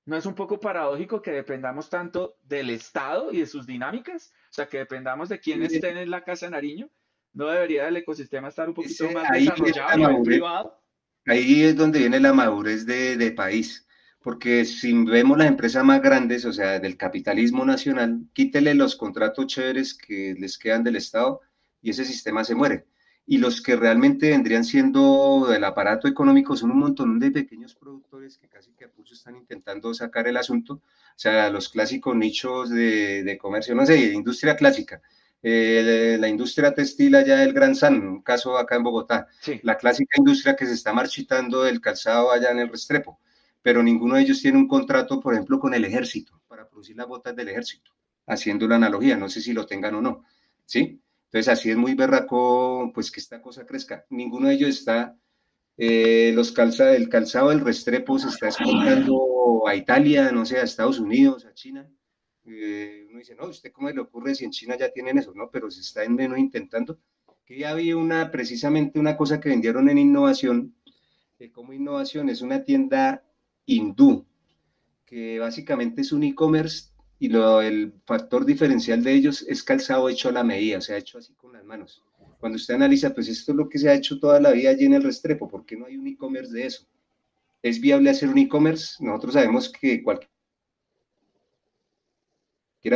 ¿no es un poco paradójico que dependamos tanto del Estado y de sus dinámicas? O sea, que dependamos de quién esté en la Casa de Nariño. ¿No debería el ecosistema estar un poquito más Ahí viene desarrollado a la nivel madurez, privado? ahí es donde viene la madurez de país, porque si vemos las empresas más grandes, o sea, del capitalismo nacional, quítele los contratos chéveres que les quedan del Estado y ese sistema se muere. Y los que realmente vendrían siendo del aparato económico son un montón de pequeños productores que casi que a pulso están intentando sacar el asunto, o sea, los clásicos nichos de comercio, no sé, industria clásica, la industria textil allá del Gran San, un caso acá en Bogotá, Sí. la clásica industria que se está marchitando del calzado allá en el Restrepo, pero ninguno de ellos tiene un contrato, por ejemplo, con el ejército, para producir las botas del ejército, haciendo la analogía, no sé si lo tengan o no, ¿sí? Entonces así es muy berraco, pues que esta cosa crezca. Ninguno de ellos está, el calzado del Restrepo se está exportando a Italia, no sé, a Estados Unidos, a China. Uno dice, no, ¿usted cómo le ocurre si en China ya tienen eso? No, pero se está en menos intentando. Que ya había precisamente una cosa que vendieron en innovación, como innovación es una tienda hindú, que básicamente es un e-commerce y el factor diferencial de ellos es calzado hecho a la medida, o sea, hecho así con las manos. Cuando usted analiza, pues esto es lo que se ha hecho toda la vida allí en el Restrepo, ¿por qué no hay un e-commerce de eso? ¿Es viable hacer un e-commerce? Nosotros sabemos que cualquiera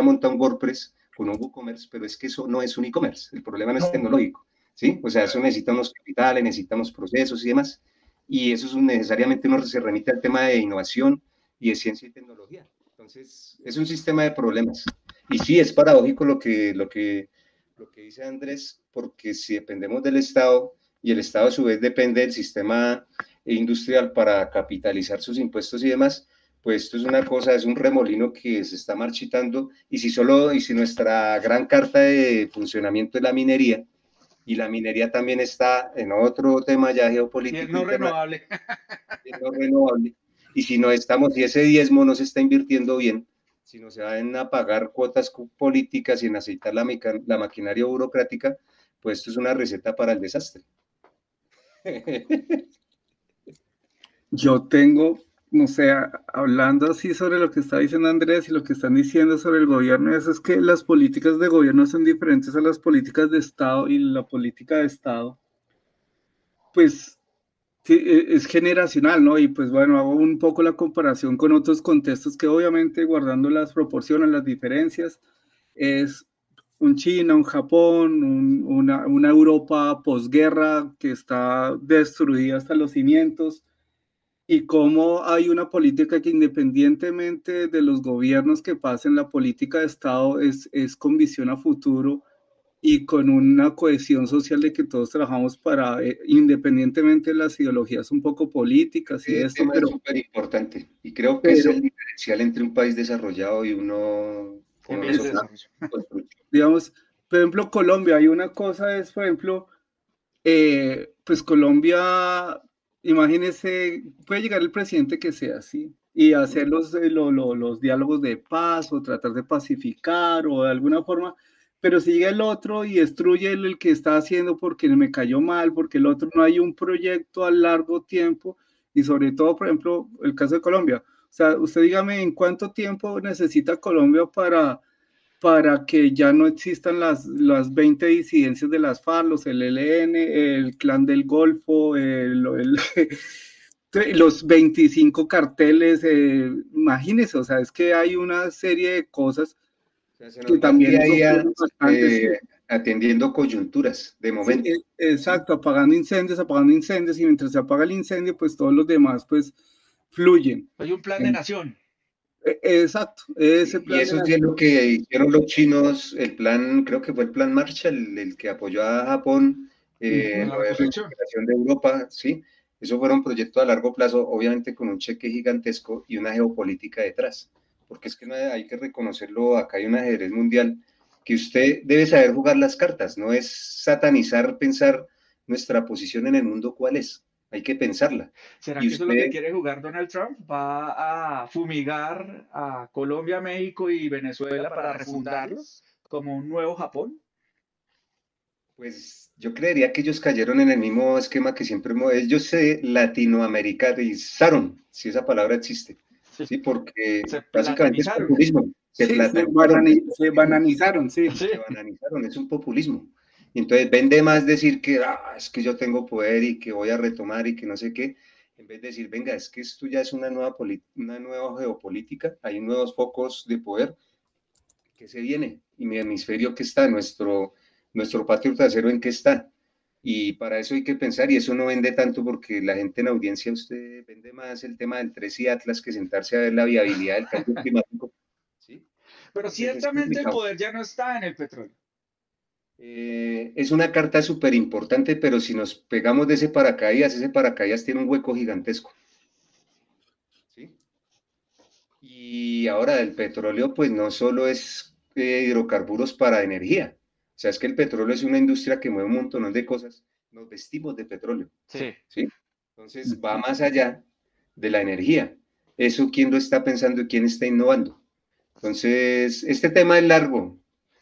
monta un WordPress con un WooCommerce, pero es que eso no es un e-commerce, el problema no es tecnológico, ¿sí? O sea, eso necesita unos capitales, necesita unos procesos y demás, y eso es necesariamente uno se remite al tema de innovación y de ciencia y tecnología. Entonces, es un sistema de problemas. Y sí, es paradójico lo que dice Andrés, porque si dependemos del Estado y el Estado a su vez depende del sistema industrial para capitalizar sus impuestos y demás, pues esto es una cosa, es un remolino que se está marchitando y si nuestra gran carta de funcionamiento es la minería, y la minería también está en otro tema ya Y es geopolítico no internacional, renovable. es no renovable, y si ese diezmo no se está invirtiendo bien, si no se van a pagar cuotas políticas y en aceitar la maquinaria burocrática, pues esto es una receta para el desastre. Yo tengo, no sé, hablando así sobre lo que está diciendo Andrés y lo que están diciendo sobre el gobierno, eso es que las políticas de gobierno son diferentes a las políticas de Estado y la política de Estado, pues sí, es generacional, ¿no? Y pues bueno, hago un poco la comparación con otros contextos que obviamente guardando las proporciones, las diferencias, es un China, un Japón, una Europa posguerra que está destruida hasta los cimientos y cómo hay una política que independientemente de los gobiernos que pasen, la política de Estado es con visión a futuro y con una cohesión social de que todos trabajamos para, independientemente de las ideologías un poco políticas y Este esto, tema es súper importante y creo que es pero el diferencial entre un país desarrollado y uno En como vías de nosotros. desarrollo. digamos, por ejemplo, Colombia, hay una cosa es, por ejemplo, pues Colombia, imagínese, puede llegar el presidente que sea así y hacer los diálogos de paz o tratar de pacificar o de alguna forma, pero si llega el otro y destruye el que está haciendo porque me cayó mal, porque el otro no hay un proyecto a largo tiempo y sobre todo, por ejemplo, el caso de Colombia. O sea, usted dígame en cuánto tiempo necesita Colombia para que ya no existan las 20 disidencias de las FARC, los ELN, el Clan del Golfo, los 25 carteles, imagínense, o sea, es que hay una serie de cosas O sea, se que nos va el también día nos a día ocurren bastante, sí, atendiendo coyunturas de sí, momento. ¿Sí? exacto, apagando incendios, y mientras se apaga el incendio, pues todos los demás, pues, fluyen. Hay un plan de nación. Exacto, ese Y plan de eso sí es lo nación. que hicieron los chinos, el plan, creo que fue el plan Marshall, el que apoyó a Japón, Con la lo de reconstrucción. reunificación de Europa, ¿sí? Eso fueron proyectos a largo plazo, obviamente con un cheque gigantesco y una geopolítica detrás, porque es que no hay que reconocerlo, acá hay un ajedrez mundial que usted debe saber jugar las cartas, no es satanizar, pensar nuestra posición en el mundo cuál es, hay que pensarla. ¿Será Y que eso es lo que usted, quiere jugar Donald Trump? ¿Va a fumigar a Colombia, México y Venezuela para refundarlos como un nuevo Japón? Pues yo creería que ellos cayeron en el mismo esquema que siempre ellos se latinoamericanizaron, si esa palabra existe, Sí. ¿sí? Porque Se básicamente es platanizaron. populismo, se Sí, platanizaron, es se populismo, bananizaron, sí. Sí. se bananizaron, es un populismo. Y entonces vende más decir que es que yo tengo poder y que voy a retomar y que no sé qué, en vez de decir, venga, es que esto ya es una nueva geopolítica, hay nuevos focos de poder que se viene y mi hemisferio que está, nuestro patio trasero en qué está. Y para eso hay que pensar, y eso no vende tanto porque la gente en audiencia, usted vende más el tema del 3 y Atlas que sentarse a ver la viabilidad del cambio climático. ¿Sí? Pero Entonces es ciertamente el complicado. poder ya no está en el petróleo. Es una carta súper importante, pero si nos pegamos de ese paracaídas tiene un hueco gigantesco. ¿Sí? Y ahora del petróleo, pues no solo es hidrocarburos para energía. O sea, es que el petróleo es una industria que mueve un montón de cosas. Nos vestimos de petróleo, Sí. ¿sí? Entonces va más allá de la energía. Eso, ¿quién lo está pensando y quién está innovando? Entonces, este tema es largo.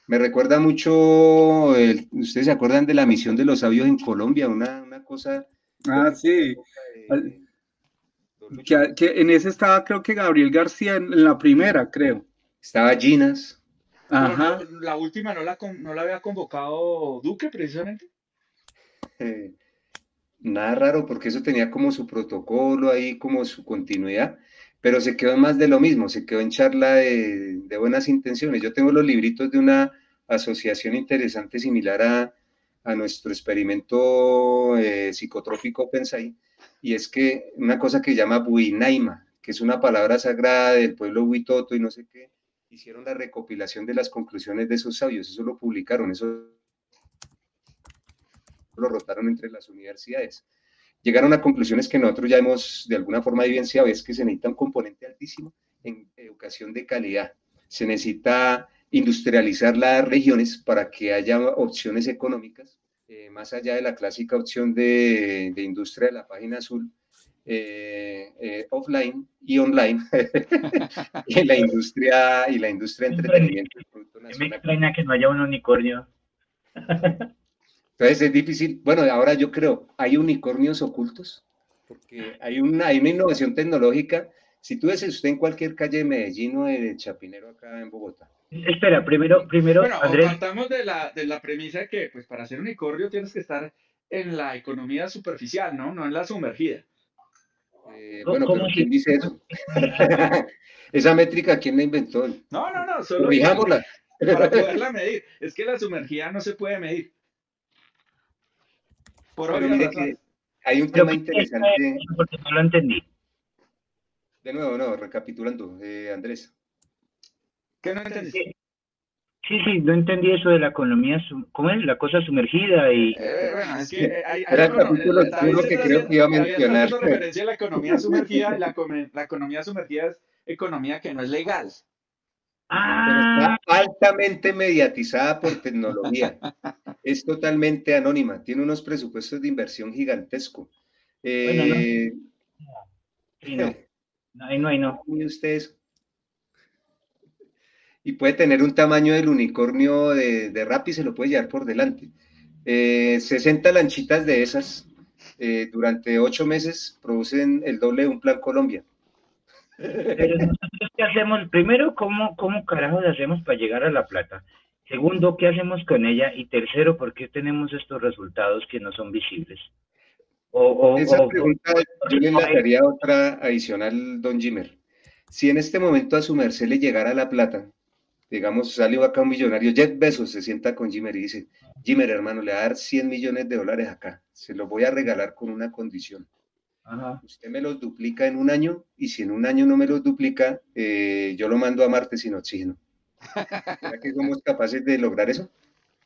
Me recuerda mucho, ¿ustedes se acuerdan de la misión de los sabios en Colombia? Una cosa de Ah, que fue la sí. época de Don Lucho. Que en ese estaba creo que Gabriel García en la primera, creo. Estaba Ginas. Pero no, Ajá. la última no la había convocado Duque precisamente. eh, Nada raro porque eso tenía como su protocolo ahí, como su continuidad, pero se quedó en más de lo mismo, se quedó en charla de buenas intenciones. Yo tengo los libritos de una asociación interesante similar a nuestro experimento psicotrópico Pensai, y es que una cosa que llama Buinaima, que es una palabra sagrada del pueblo Huitoto y no sé qué, hicieron la recopilación de las conclusiones de esos sabios, eso lo publicaron, eso lo rotaron entre las universidades. Llegaron a conclusiones que nosotros ya hemos de alguna forma evidenciado, es que se necesita un componente altísimo en educación de calidad. Se necesita industrializar las regiones para que haya opciones económicas, más allá de la clásica opción de industria de la página azul, offline y online, y la industria de entretenimiento del Producto Me Nacional. extraña que no haya un unicornio. Entonces es difícil. Bueno, ahora yo creo, hay unicornios ocultos, porque hay una innovación tecnológica. Si tú ves usted en cualquier calle de Medellín o de Chapinero acá en Bogotá. Espera, primero, Bueno, Andrés, partamos de la premisa de que pues para ser unicornio tienes que estar en la economía superficial, ¿no? No en la sumergida. Bueno, ¿cómo pero si? ¿quién dice eso? Esa métrica, ¿quién la inventó? No, solo digo, Corrijámosla. para poderla medir. Es que la sumergida no se puede medir, por Pero obvias mire que razones. hay un Pero tema ¿qué significa interesante. eso? Porque no lo entendí. De nuevo, no, recapitulando, Andrés. ¿Qué no entendiste? Sí, no entendí eso de la economía, ¿cómo es? La cosa sumergida y... Bueno, es que Era el capítulo oscuro que creo que iba a David está mencionar. haciendo referencia a la economía sumergida y la economía sumergida es economía que no es legal. Pero está Ah, altamente mediatizada por tecnología. Es totalmente anónima, tiene unos presupuestos de inversión gigantesco. bueno, no, Eh, sí, no. No, ahí no, ahí no. ¿Y ustedes? Y puede tener un tamaño del unicornio de Rappi, se lo puede llevar por delante. 60 lanchitas de esas durante 8 meses producen el doble de un plan Colombia. Pero nosotros, ¿qué hacemos? Primero, ¿cómo carajos hacemos para llegar a la plata? Segundo, ¿qué hacemos con ella? Y tercero, ¿por qué tenemos estos resultados que no son visibles? Esa O pregunta yo le enlazaría a otra adicional, don Jimmer. Si en este momento a su merced le llegara la plata, digamos, salió acá un millonario, Jeff Bezos se sienta con Jimmer y dice, Jimmer, hermano, le voy a dar 100 millones de dólares acá, se los voy a regalar con una condición. Ajá. Usted me los duplica en un año y si en un año no me los duplica, yo lo mando a Marte sin oxígeno. ¿Será que somos capaces de lograr eso?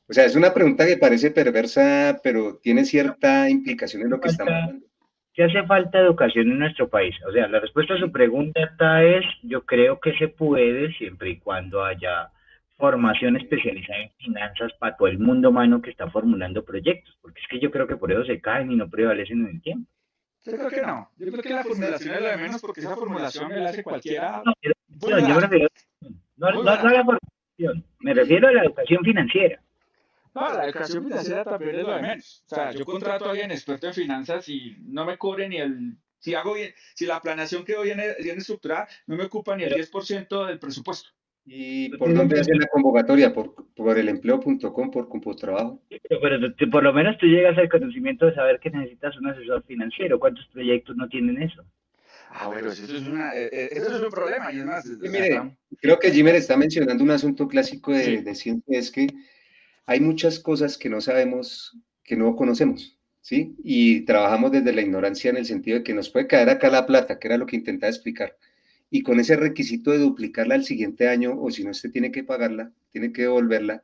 O sea, es una pregunta que parece perversa, pero tiene cierta implicación en lo que estamos hablando. ¿Qué hace falta educación en nuestro país? O sea, la respuesta a su pregunta es, yo creo que se puede siempre y cuando haya formación especializada en finanzas para todo el mundo humano que está formulando proyectos, porque es que yo creo que por eso se caen y no prevalecen en el tiempo. Yo creo que no. Yo creo que la formulación es lo de menos porque esa formulación la hace cualquiera. No, yo me refiero, no a la formación, me refiero a la educación financiera. No, la educación financiera también es lo de menos. O sea, yo contrato a alguien experto en finanzas y no me cubre ni si hago bien, si la planeación quedó bien estructurada, no me ocupa ni el Pero, 10% del presupuesto. ¿Y por dónde hacen la convocatoria? ¿Por el empleo.com, por Computrabajo? por lo menos tú llegas al conocimiento de saber que necesitas un asesor financiero. ¿Cuántos proyectos no tienen eso? Bueno, eso es un problema. Y es más, Sí, mire, creo que Jimmer está mencionando un asunto clásico sí. de ciencia, es que hay muchas cosas que no sabemos, que no conocemos, ¿sí? Y trabajamos desde la ignorancia en el sentido de que nos puede caer acá la plata, que era lo que intentaba explicar. Y con ese requisito de duplicarla al siguiente año, o si no, usted tiene que pagarla, tiene que devolverla,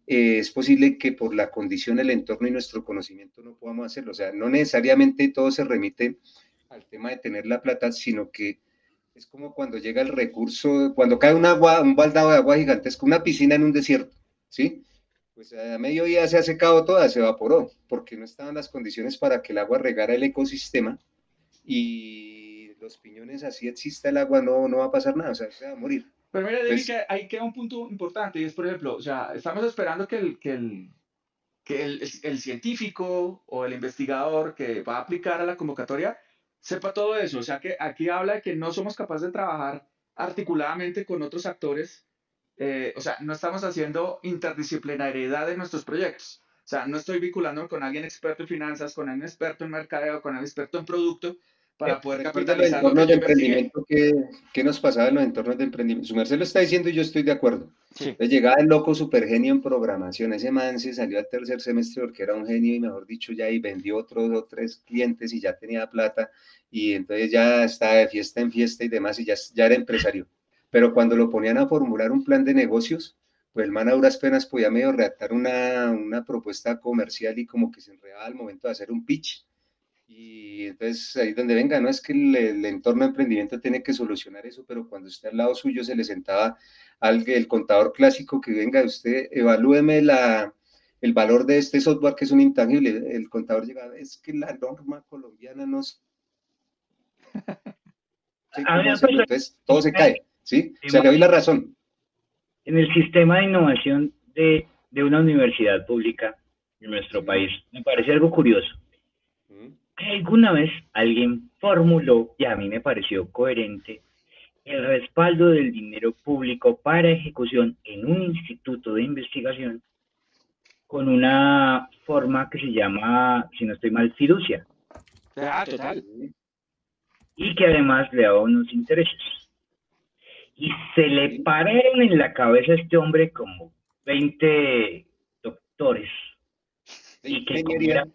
es posible que por la condición, el entorno y nuestro conocimiento no podamos hacerlo. O sea, no necesariamente todo se remite al tema de tener la plata, sino que es como cuando llega el recurso, cuando cae un baldado de agua gigantesca, una piscina en un desierto, ¿sí? Pues a mediodía se ha secado toda, se evaporó, porque no estaban las condiciones para que el agua regara el ecosistema y los piñones, así exista el agua, no va a pasar nada, o sea, se va a morir. Pero mira, David, Pues, que ahí queda un punto importante y es, por ejemplo, o sea, estamos esperando que el científico o el investigador que va a aplicar a la convocatoria sepa todo eso. O sea, que aquí habla de que no somos capaces de trabajar articuladamente con otros actores. O sea, no estamos haciendo interdisciplinariedad en nuestros proyectos. O sea, no estoy vinculándome con alguien experto en finanzas, con alguien experto en mercadeo, con alguien experto en producto para poder recuerda los capitalizar lo que entornos yo de investigué. emprendimiento que nos pasaba en los entornos de emprendimiento. Su merced lo está diciendo y yo estoy de acuerdo. Sí. Entonces llegaba el loco super genio en programación, ese man se salió al tercer semestre porque era un genio y mejor dicho ya y vendió otros 2 o 3 clientes y ya tenía plata y entonces ya estaba de fiesta en fiesta y demás y ya era empresario. Pero cuando lo ponían a formular un plan de negocios, pues el man a duras penas podía medio redactar una propuesta comercial y como que se enredaba al momento de hacer un pitch. Y entonces ahí es donde venga, no es que el entorno de emprendimiento tiene que solucionar eso, pero cuando usted al lado suyo se le sentaba el contador clásico que venga, usted evalúeme el valor de este software que es un intangible, el contador llegaba, es que la norma colombiana no sé cómo hacerlo, entonces todo se cae, ¿sí? O sea, le doy la razón. En el sistema de innovación de una universidad pública en nuestro país, me parece algo curioso. Alguna vez alguien formuló, y a mí me pareció coherente, el respaldo del dinero público para ejecución en un instituto de investigación con una forma que se llama, si no estoy mal, fiducia. Total. Y que además le daba unos intereses. Y se le pararon en la cabeza a este hombre como 20 doctores. Y que claro,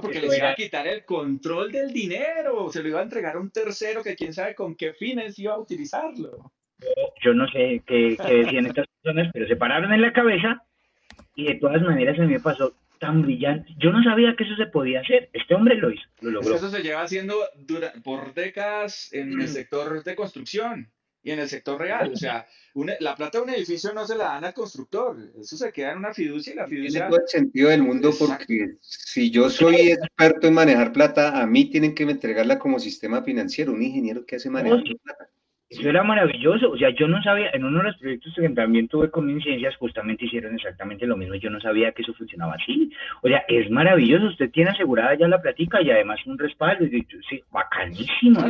porque les iba a quitar el control del dinero, se lo iba a entregar a un tercero que quién sabe con qué fines iba a utilizarlo. Yo no sé qué decían estas personas, pero se pararon en la cabeza y de todas maneras a mí me pasó tan brillante. Yo no sabía que eso se podía hacer. Este hombre lo hizo, lo logró. Eso se lleva haciendo por décadas en el sector de construcción y en el sector real. O sea, la plata de un edificio no se la dan al constructor. Eso se queda en una fiducia y la fiducia... Tiene todo el sentido del mundo. Exacto. Porque si yo soy experto en manejar plata, a mí tienen que entregarla como sistema financiero, un ingeniero que hace manejar plata. Eso era maravilloso, o sea, yo no sabía, en uno de los proyectos que también tuve con Minciencias, justamente hicieron exactamente lo mismo, yo no sabía que eso funcionaba así, o sea, es maravilloso, usted tiene asegurada ya la platica y además un respaldo, y sí, bacanísimo.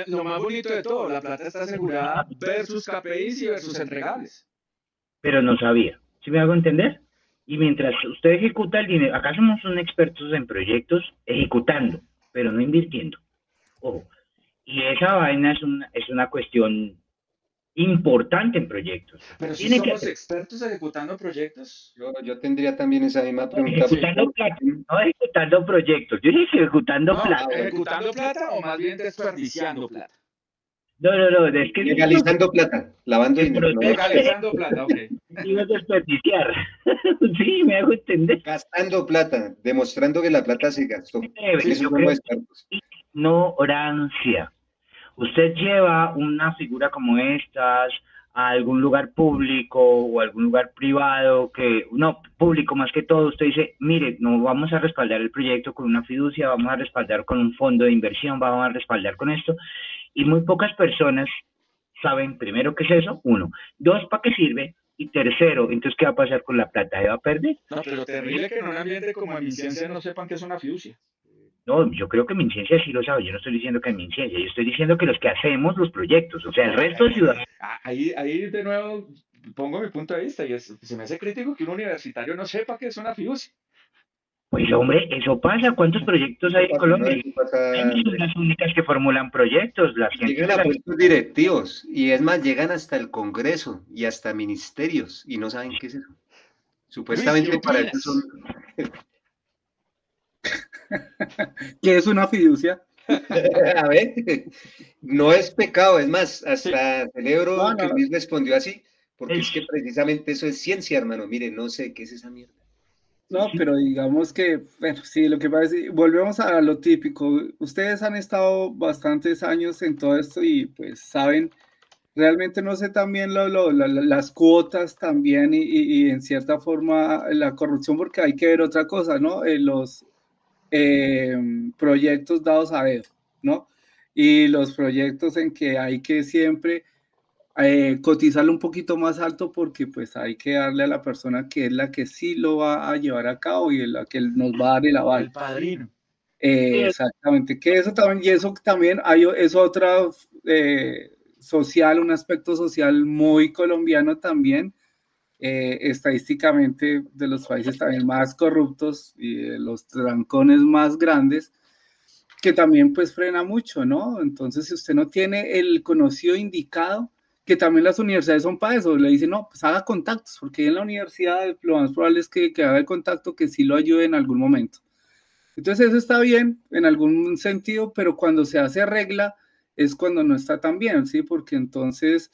Lo más bonito de todo, la plata está asegurada versus KPIs y versus entregables. Pero no sabía, ¿sí me hago entender? Y mientras usted ejecuta el dinero, acá somos unos expertos en proyectos ejecutando, pero no invirtiendo, ojo. Y esa vaina es una cuestión importante en proyectos. Pero si somos expertos ejecutando proyectos. Yo tendría también esa misma pregunta. Ejecutando plata, no ejecutando proyectos. Yo dije ejecutando plata. ¿Ejecutando plata o más bien desperdiciando plata? No, es que... Legalizando plata, lavando dinero. Legalizando plata, ok. Iba a desperdiciar. Sí, me hago entender. Gastando plata, demostrando que la plata se gastó. Ignorancia. Usted lleva una figura como estas a algún lugar público o algún lugar privado, público más que todo, usted dice, mire, no vamos a respaldar el proyecto con una fiducia, vamos a respaldar con un fondo de inversión, vamos a respaldar con esto, y muy pocas personas saben, primero, qué es eso, 1, 2, para qué sirve, Y tercero, entonces, ¿qué va a pasar con la plata? ¿Se va a perder? No, pero terrible que en un ambiente como en mi ciencia no sepan que es una fiducia. No, yo creo que MinCiencia sí lo sabe. Yo no estoy diciendo que en MinCiencia, yo estoy diciendo que los que hacemos los proyectos, o sea, el resto de ciudadanos. Ahí de nuevo pongo mi punto de vista y se me hace crítico que un universitario no sepa que es una fiducia. Pues hombre, eso pasa. ¿Cuántos proyectos hay en Colombia? Son las únicas que formulan proyectos. Las llegan a puestos directivos y es más, llegan hasta el Congreso y hasta ministerios y no saben qué es eso. Supuestamente Luis, para eso son... ¿Qué es una fiducia? A ver, no es pecado, es más, hasta celebro que Luis respondió así, porque es que precisamente eso es ciencia, hermano. Mire, no sé qué es esa mierda. No, pero digamos que, bueno, sí, lo que pasa es, volvemos a lo típico. Ustedes han estado bastantes años en todo esto y pues saben, realmente no sé también las cuotas también y en cierta forma la corrupción, porque hay que ver otra cosa, ¿no? Los proyectos dados a dedo, ¿no? Y los proyectos en que hay que siempre cotizarlo un poquito más alto porque pues hay que darle a la persona que es la que sí lo va a llevar a cabo y es la que nos va a dar el aval. El padrino. Exactamente, que eso también, y eso también es otra social, un aspecto social muy colombiano también, estadísticamente de los países también más corruptos y de los trancones más grandes, que también pues frena mucho, ¿no? Entonces, si usted no tiene el conocido indicado, que también las universidades son para eso, le dicen, no, pues haga contactos, porque en la universidad lo más probable es que haga el contacto que sí lo ayude en algún momento. Entonces eso está bien en algún sentido, pero cuando se hace regla es cuando no está tan bien, ¿sí? Porque entonces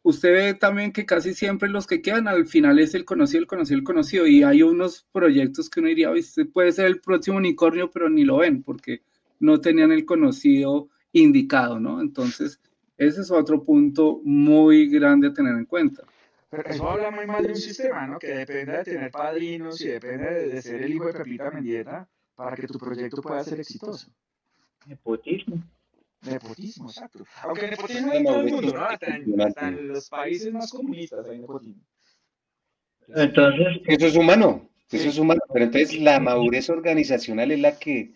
usted ve también que casi siempre los que quedan al final es el conocido, y hay unos proyectos que uno diría, usted puede ser el próximo unicornio, pero ni lo ven, porque no tenían el conocido indicado, ¿no? Entonces, ese es otro punto muy grande a tener en cuenta. Pero eso habla muy mal de un sistema, ¿no? Que depende de tener padrinos y depende de ser el hijo de Pepita Mendieta para que tu proyecto pueda ser exitoso. Nepotismo. Nepotismo, exacto. Aunque nepotismo hay en todo el mundo, ¿no? Hasta en los países más comunistas hay nepotismo. Entonces, eso es humano, eso es humano, pero entonces la madurez organizacional es la que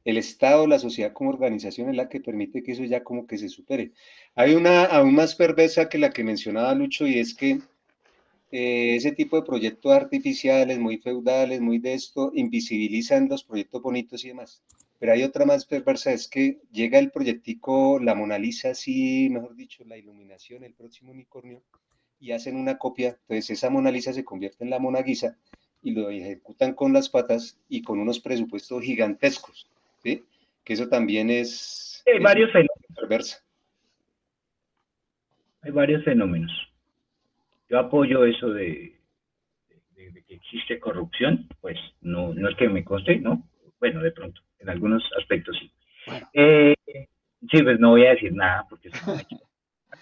el Estado, la sociedad como organización es la que permite que eso ya como que se supere. Hay una aún más perversa que la que mencionaba Lucho, y es que ese tipo de proyectos artificiales, muy feudales, muy de esto, invisibilizan los proyectos bonitos y demás. Pero hay otra más perversa, es que llega el proyectico, la Mona Lisa, así, mejor dicho, la iluminación, el próximo unicornio, y hacen una copia. Entonces esa Mona Lisa se convierte en la Mona Guisa y lo ejecutan con las patas y con unos presupuestos gigantescos, ¿sí? Que eso también es... Hay varios fenómenos. Perversa. Hay varios fenómenos. Yo apoyo eso de que existe corrupción, pues no es que me conste, ¿no? Bueno, de pronto, en algunos aspectos sí. Sí, pues no voy a decir nada porque eso no me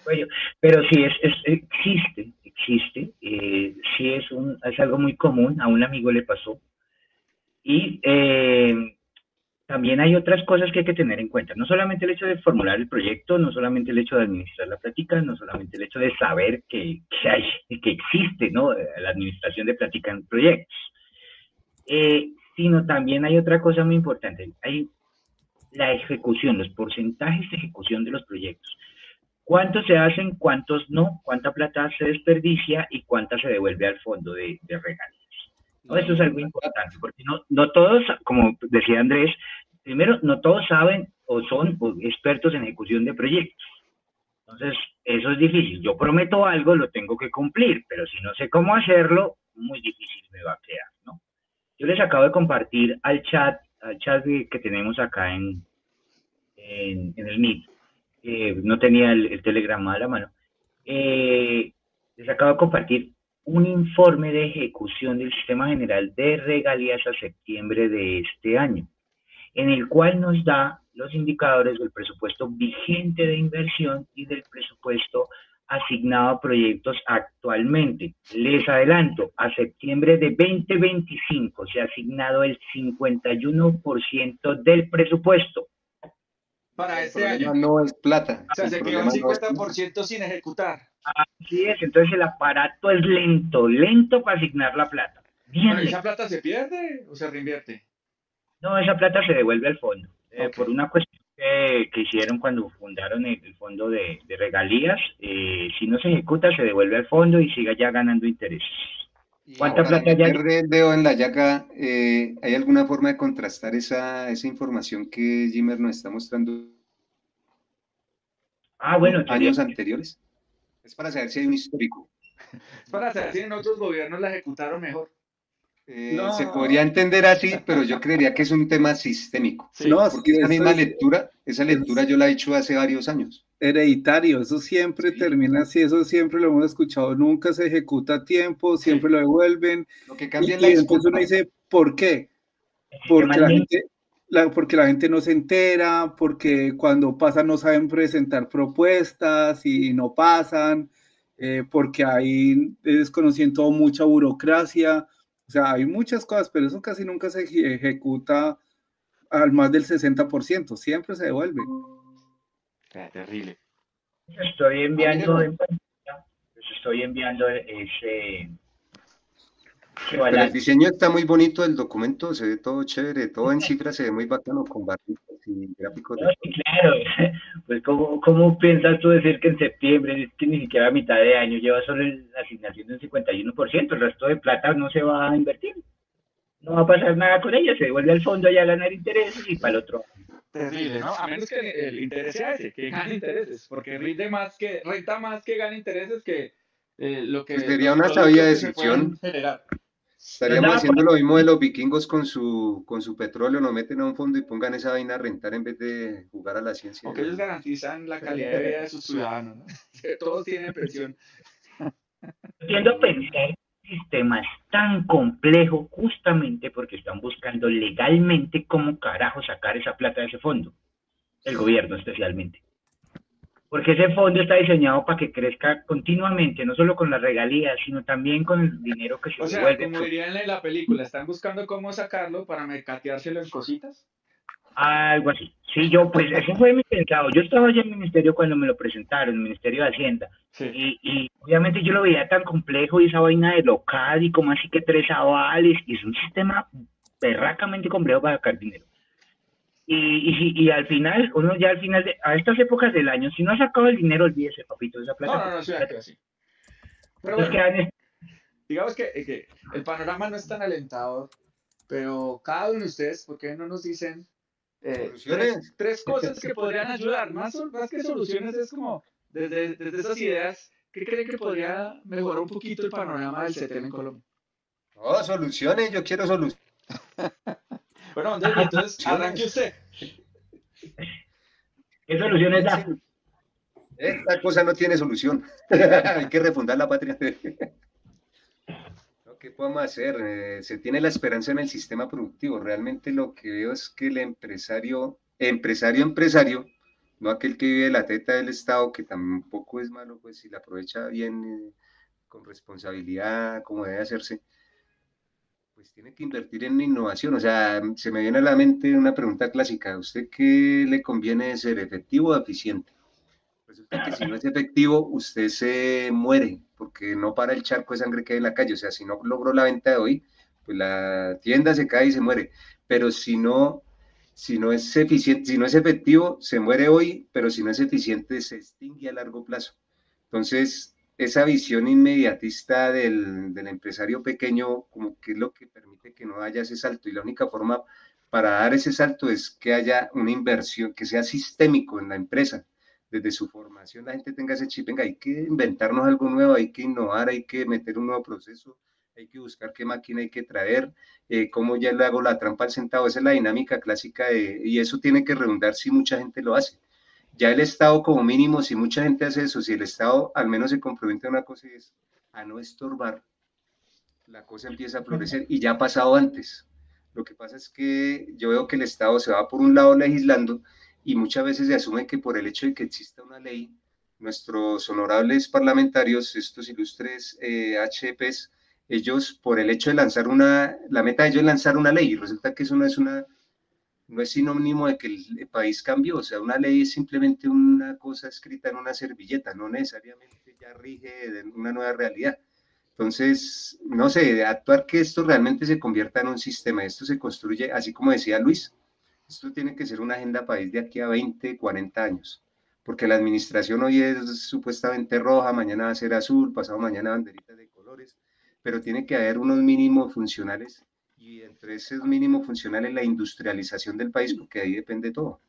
apoyo. Pero sí, existe, sí es algo muy común, a un amigo le pasó. Y también hay otras cosas que hay que tener en cuenta, no solamente el hecho de formular el proyecto, no solamente el hecho de administrar la plática, no solamente el hecho de saber que existe, ¿no? La administración de plática en proyectos, sino también hay otra cosa muy importante, hay la ejecución, los porcentajes de ejecución de los proyectos. ¿Cuántos se hacen, cuántos no? ¿Cuánta plata se desperdicia y cuánta se devuelve al fondo de regalías? ¿No? Eso es algo importante, porque no todos, como decía Andrés, primero, no todos saben o son expertos en ejecución de proyectos. Entonces, eso es difícil. Yo prometo algo, lo tengo que cumplir, pero si no sé cómo hacerlo, muy difícil me va a quedar, ¿no? Yo les acabo de compartir al chat que tenemos acá en el Meet. No tenía el Telegram a la mano. Les acabo de compartir un informe de ejecución del Sistema General de Regalías a septiembre de este año, en el cual nos da los indicadores del presupuesto vigente de inversión y del presupuesto asignado a proyectos actualmente. Les adelanto, a septiembre de 2025 se ha asignado el 51% del presupuesto. Para este año. No es plata. O sea, se quedó un 50% sin ejecutar. Sí es, entonces el aparato es lento, lento para asignar la plata. Bien Bueno, ¿y esa lento. plata se pierde o se reinvierte? No, esa plata se devuelve al fondo. Ok. Por una cuestión que hicieron cuando fundaron el fondo de regalías, si no se ejecuta, se devuelve al fondo y siga ya ganando intereses. Y ¿Cuánta para plata ya? meter el dedo en la llaga, ¿hay alguna forma de contrastar esa información que Jimmer nos está mostrando Ah, bueno, sería. años anteriores? Es para saber si hay un histórico. Es para saber si en otros gobiernos la ejecutaron mejor. Se podría No, entender así, pero yo creería que es un tema sistémico, Sí. no, porque sí, esa eso misma lectura, esa lectura es yo la he hecho hace varios años. hereditario, eso siempre Sí. termina así, eso siempre lo hemos escuchado, nunca se ejecuta a tiempo, siempre Sí. lo devuelven, Lo que cambia es la y entonces uno disculpa. dice, ¿por qué? El sistema Porque es lento. porque la gente no se entera, porque cuando pasan no saben presentar propuestas y no pasan, porque hay desconociendo mucha burocracia, o sea, hay muchas cosas, pero eso casi nunca se ejecuta al más del 60%, siempre se devuelve. Terrible. Estoy Ah, mire, enviando en pantalla, les estoy enviando ese pero el balance. diseño está muy bonito, el documento se ve todo chévere, todo en cifras se ve muy bacano, con barritas y gráficos No, de sí, todo. claro, pues ¿cómo piensas tú decir que en septiembre, es que ni siquiera a mitad de año lleva solo la asignación del 51%, el resto de plata no se va a invertir, no va a pasar nada con ella, se devuelve al fondo ya a ganar intereses y para el otro año. Terrible, ¿no? A menos que el interés sea ese, que gane intereses, porque renta más que gane intereses que Pues sería los una sabia productos que se decisión. puedan generar. Yo Estaríamos andaba por haciendo lo mismo de los vikingos con su petróleo, lo meten a un fondo y pongan esa vaina a rentar en vez de jugar a la ciencia. Aunque ellos garantizan la calidad de vida de sus ciudadanos, ¿no? Todos tienen pensión. tiendo a pensar que el sistema es tan complejo justamente porque están buscando legalmente cómo carajo sacar esa plata de ese fondo, el gobierno especialmente. Porque ese fondo está diseñado para que crezca continuamente, no solo con las regalías, sino también con el dinero que se O sea, devuelve. como dirían en la película, están buscando cómo sacarlo para mercadeárselo en cositas. Algo así. Sí, pues ese fue mi pensado. Yo estaba allá en el ministerio cuando me lo presentaron, el Ministerio de Hacienda. Sí. Y obviamente yo lo veía tan complejo y esa vaina de local y como así que 3 avales, y es un sistema berracamente complejo para sacar dinero. Y al final, uno ya al final, a estas épocas del año, si no ha sacado el dinero, olvídese, papito, esa No, plata. no, no, sí, que así. Pero Entonces bueno, quedan. digamos que el panorama no es tan alentador, pero cada uno de ustedes, ¿por qué no nos dicen Soluciones. tres cosas que podrían ayudar? Más que soluciones, es como desde esas ideas, ¿qué creen que podría mejorar un poquito el panorama del CETEM en Colombia? No, soluciones, yo quiero Bueno, Andrés, entonces arranque soluciones. usted. ¿Qué soluciones da? Piensen, esta cosa no tiene solución. Hay que refundar la patria. ¿Qué podemos hacer? Se tiene la esperanza en el sistema productivo. Realmente lo que veo es que el empresario, no aquel que vive de la teta del Estado, que tampoco es malo, pues si la aprovecha bien, con responsabilidad, como debe hacerse, pues tiene que invertir en innovación. O sea, se me viene a la mente una pregunta clásica. ¿A usted qué le conviene ser, efectivo o eficiente? Resulta que si no es efectivo, usted se muere, porque no para el charco de sangre que hay en la calle. O sea, si no logró la venta de hoy, pues la tienda se cae y se muere. Pero si no es eficiente, si no es efectivo, se muere hoy, pero si no es eficiente, se extingue a largo plazo. Entonces, esa visión inmediatista del empresario pequeño, como que es lo que permite que no haya ese salto. Y la única forma para dar ese salto es que haya una inversión, que sea sistémico en la empresa. Desde su formación la gente tenga ese chip, venga, hay que inventarnos algo nuevo, hay que innovar, hay que meter un nuevo proceso, hay que buscar qué máquina hay que traer, cómo ya le hago la trampa al centavo. Esa es la dinámica clásica y eso tiene que redundar si mucha gente lo hace. Ya el Estado como mínimo, si mucha gente hace eso, si el Estado al menos se compromete a una cosa, es a no estorbar, la cosa empieza a florecer y ya ha pasado antes. Lo que pasa es que yo veo que el Estado se va por un lado legislando y muchas veces se asume que por el hecho de que exista una ley, nuestros honorables parlamentarios, estos ilustres HPs, ellos por el hecho de lanzar la meta de ellos es lanzar una ley y resulta que eso no es no es sinónimo de que el país cambió. O sea, una ley es simplemente una cosa escrita en una servilleta, no necesariamente ya rige de una nueva realidad. Entonces, no sé, de actuar que esto realmente se convierta en un sistema, esto se construye, así como decía Luis, esto tiene que ser una agenda país de aquí a 20, 40 años, porque la administración hoy es supuestamente roja, mañana va a ser azul, pasado mañana banderitas de colores, pero tiene que haber unos mínimos funcionales y entre esos mínimos funcionales la industrialización del país, porque ahí depende todo,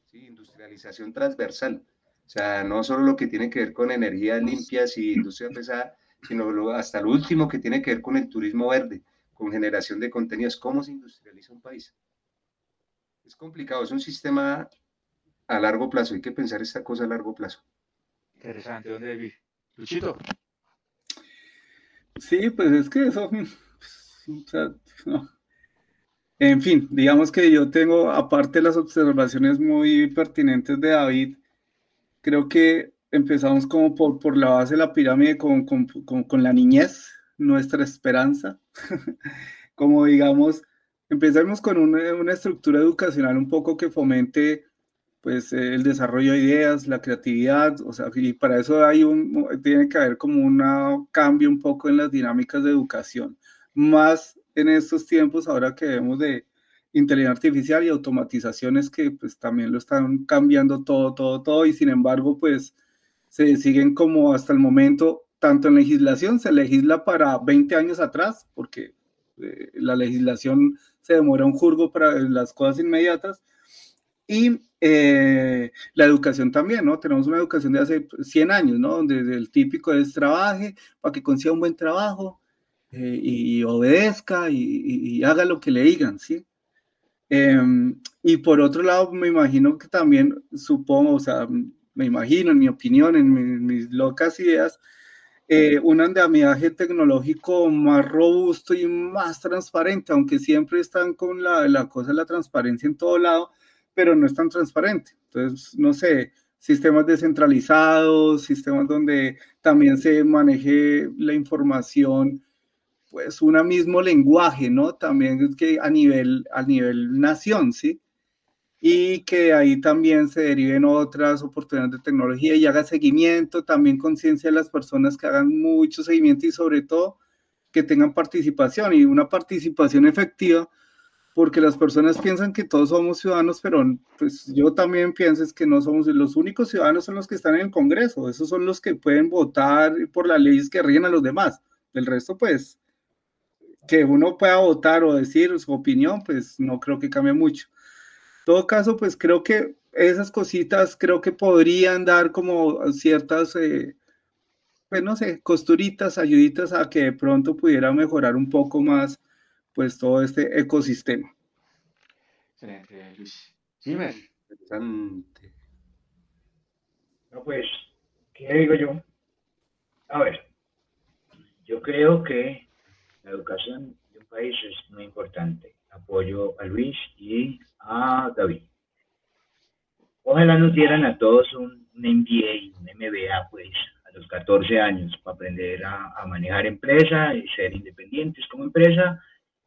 ¿sí? Industrialización transversal, o sea, no solo lo que tiene que ver con energías limpias y industria pesada, sino hasta lo último que tiene que ver con el turismo verde, con generación de contenidos, cómo se industrializa un país. Es complicado, es un sistema a largo plazo, hay que pensar esta cosa a largo plazo. Interesante, ¿dónde vi? Luchito. Sí, pues es que eso, o sea, no. En fin, digamos que yo tengo, aparte de las observaciones muy pertinentes de David, creo que empezamos como por la base de la pirámide con la niñez, nuestra esperanza. Como digamos, empecemos con una estructura educacional un poco que fomente pues el desarrollo de ideas, la creatividad, o sea, y para eso tiene que haber como un cambio un poco en las dinámicas de educación, más en estos tiempos ahora que vemos de inteligencia artificial y automatizaciones que pues también lo están cambiando todo, y sin embargo pues se siguen como hasta el momento, tanto en legislación, se legisla para 20 años atrás, porque la legislación se demora un jurgo para las cosas inmediatas, y la educación también, ¿no? Tenemos una educación de hace 100 años, ¿no? Donde el típico es trabaje para que consiga un buen trabajo y obedezca y haga lo que le digan, ¿sí? Y por otro lado, me imagino que también, supongo, o sea, me imagino, en mi opinión, en mis locas ideas, un andamiaje tecnológico más robusto y más transparente, aunque siempre están con la cosa de la transparencia en todo lado, pero no es tan transparente. Entonces, no sé, sistemas descentralizados, sistemas donde también se maneje la información, pues un mismo lenguaje, ¿no? También es que a nivel nación, ¿sí? Y que ahí también se deriven otras oportunidades de tecnología y haga seguimiento, también conciencia de las personas que hagan mucho seguimiento y sobre todo que tengan participación y una participación efectiva, porque las personas piensan que todos somos ciudadanos, pero pues yo también pienso es que no somos los únicos ciudadanos, son los que están en el Congreso, esos son los que pueden votar por las leyes que rigen a los demás, el resto pues que uno pueda votar o decir su opinión, pues no creo que cambie mucho. En todo caso, pues creo que esas cositas creo que podrían dar como ciertas, pues no sé, costuritas, ayuditas a que de pronto pudiera mejorar un poco más pues todo este ecosistema. Excelente, Luis. Jiménez. Interesante. No, pues, ¿qué digo yo? A ver, yo creo que la educación de un país es muy importante. Apoyo a Luis y a David. Ojalá nos dieran a todos un MBA, un MBA, pues, a los 14 años, para aprender a manejar empresa y ser independientes como empresa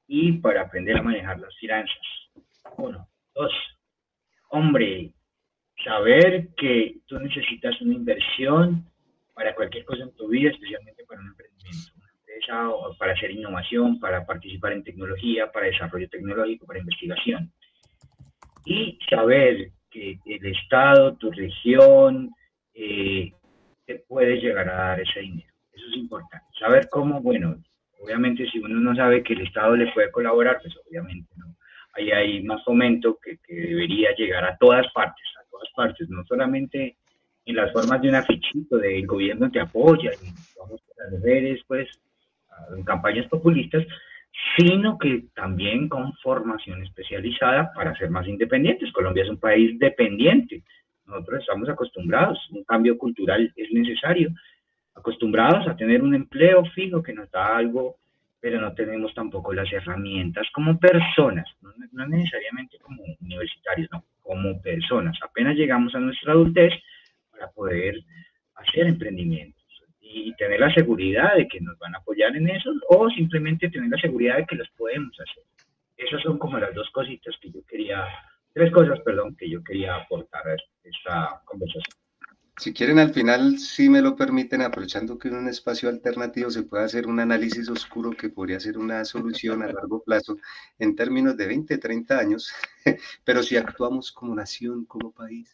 y para aprender a manejar las finanzas. Uno. Dos. Hombre, saber que tú necesitas una inversión para cualquier cosa en tu vida, especialmente para un emprendimiento, una empresa, o para hacer innovación, para participar en tecnología, para desarrollo tecnológico, para investigación. Y saber que el Estado, tu región, te puede llegar a dar ese dinero. Eso es importante. Saber cómo, bueno, obviamente si uno no sabe que el Estado le puede colaborar, pues obviamente no. Ahí hay más fomento que debería llegar a todas partes, no solamente en las formas de un afichito del gobierno te apoya y vamos a las redes, pues, en campañas populistas, sino que también con formación especializada para ser más independientes. Colombia es un país dependiente, nosotros estamos acostumbrados, un cambio cultural es necesario, acostumbrados a tener un empleo fijo que nos da algo, pero no tenemos tampoco las herramientas como personas, no necesariamente como universitarios, no, como personas. Apenas llegamos a nuestra adultez para poder hacer emprendimientos y tener la seguridad de que nos van a apoyar en eso o simplemente tener la seguridad de que los podemos hacer. Esas son como las dos cositas que yo quería Tres cosas, perdón, que yo quería aportar a esta conversación. Si quieren, al final, si me lo permiten, aprovechando que en un espacio alternativo se puede hacer un análisis oscuro que podría ser una solución a largo plazo en términos de 20, 30 años, pero si actuamos como nación, como país,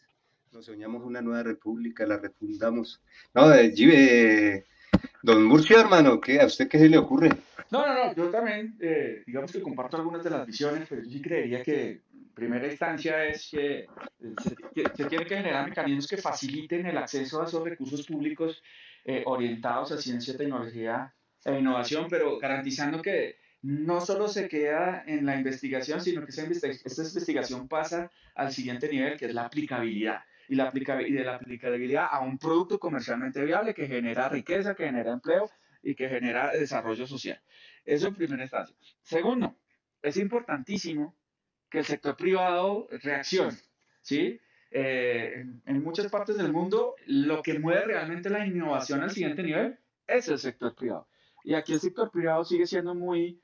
nos soñamos una nueva república, la refundamos. No, don Murcia, hermano, ¿a usted qué se le ocurre? No, yo también, digamos que comparto algunas de las visiones, pero yo sí creería que en primera instancia es que se tiene que generar mecanismos que faciliten el acceso a esos recursos públicos orientados a ciencia, tecnología e innovación, pero garantizando que no solo se queda en la investigación, sino que esta investigación pasa al siguiente nivel, que es la aplicabilidad. Y de la aplicabilidad a un producto comercialmente viable que genera riqueza, que genera empleo y que genera desarrollo social. Eso en primera instancia. Segundo, es importantísimo que el sector privado reaccione, ¿sí? En muchas partes del mundo, lo que mueve realmente la innovación al siguiente nivel es el sector privado. Y aquí el sector privado sigue siendo muy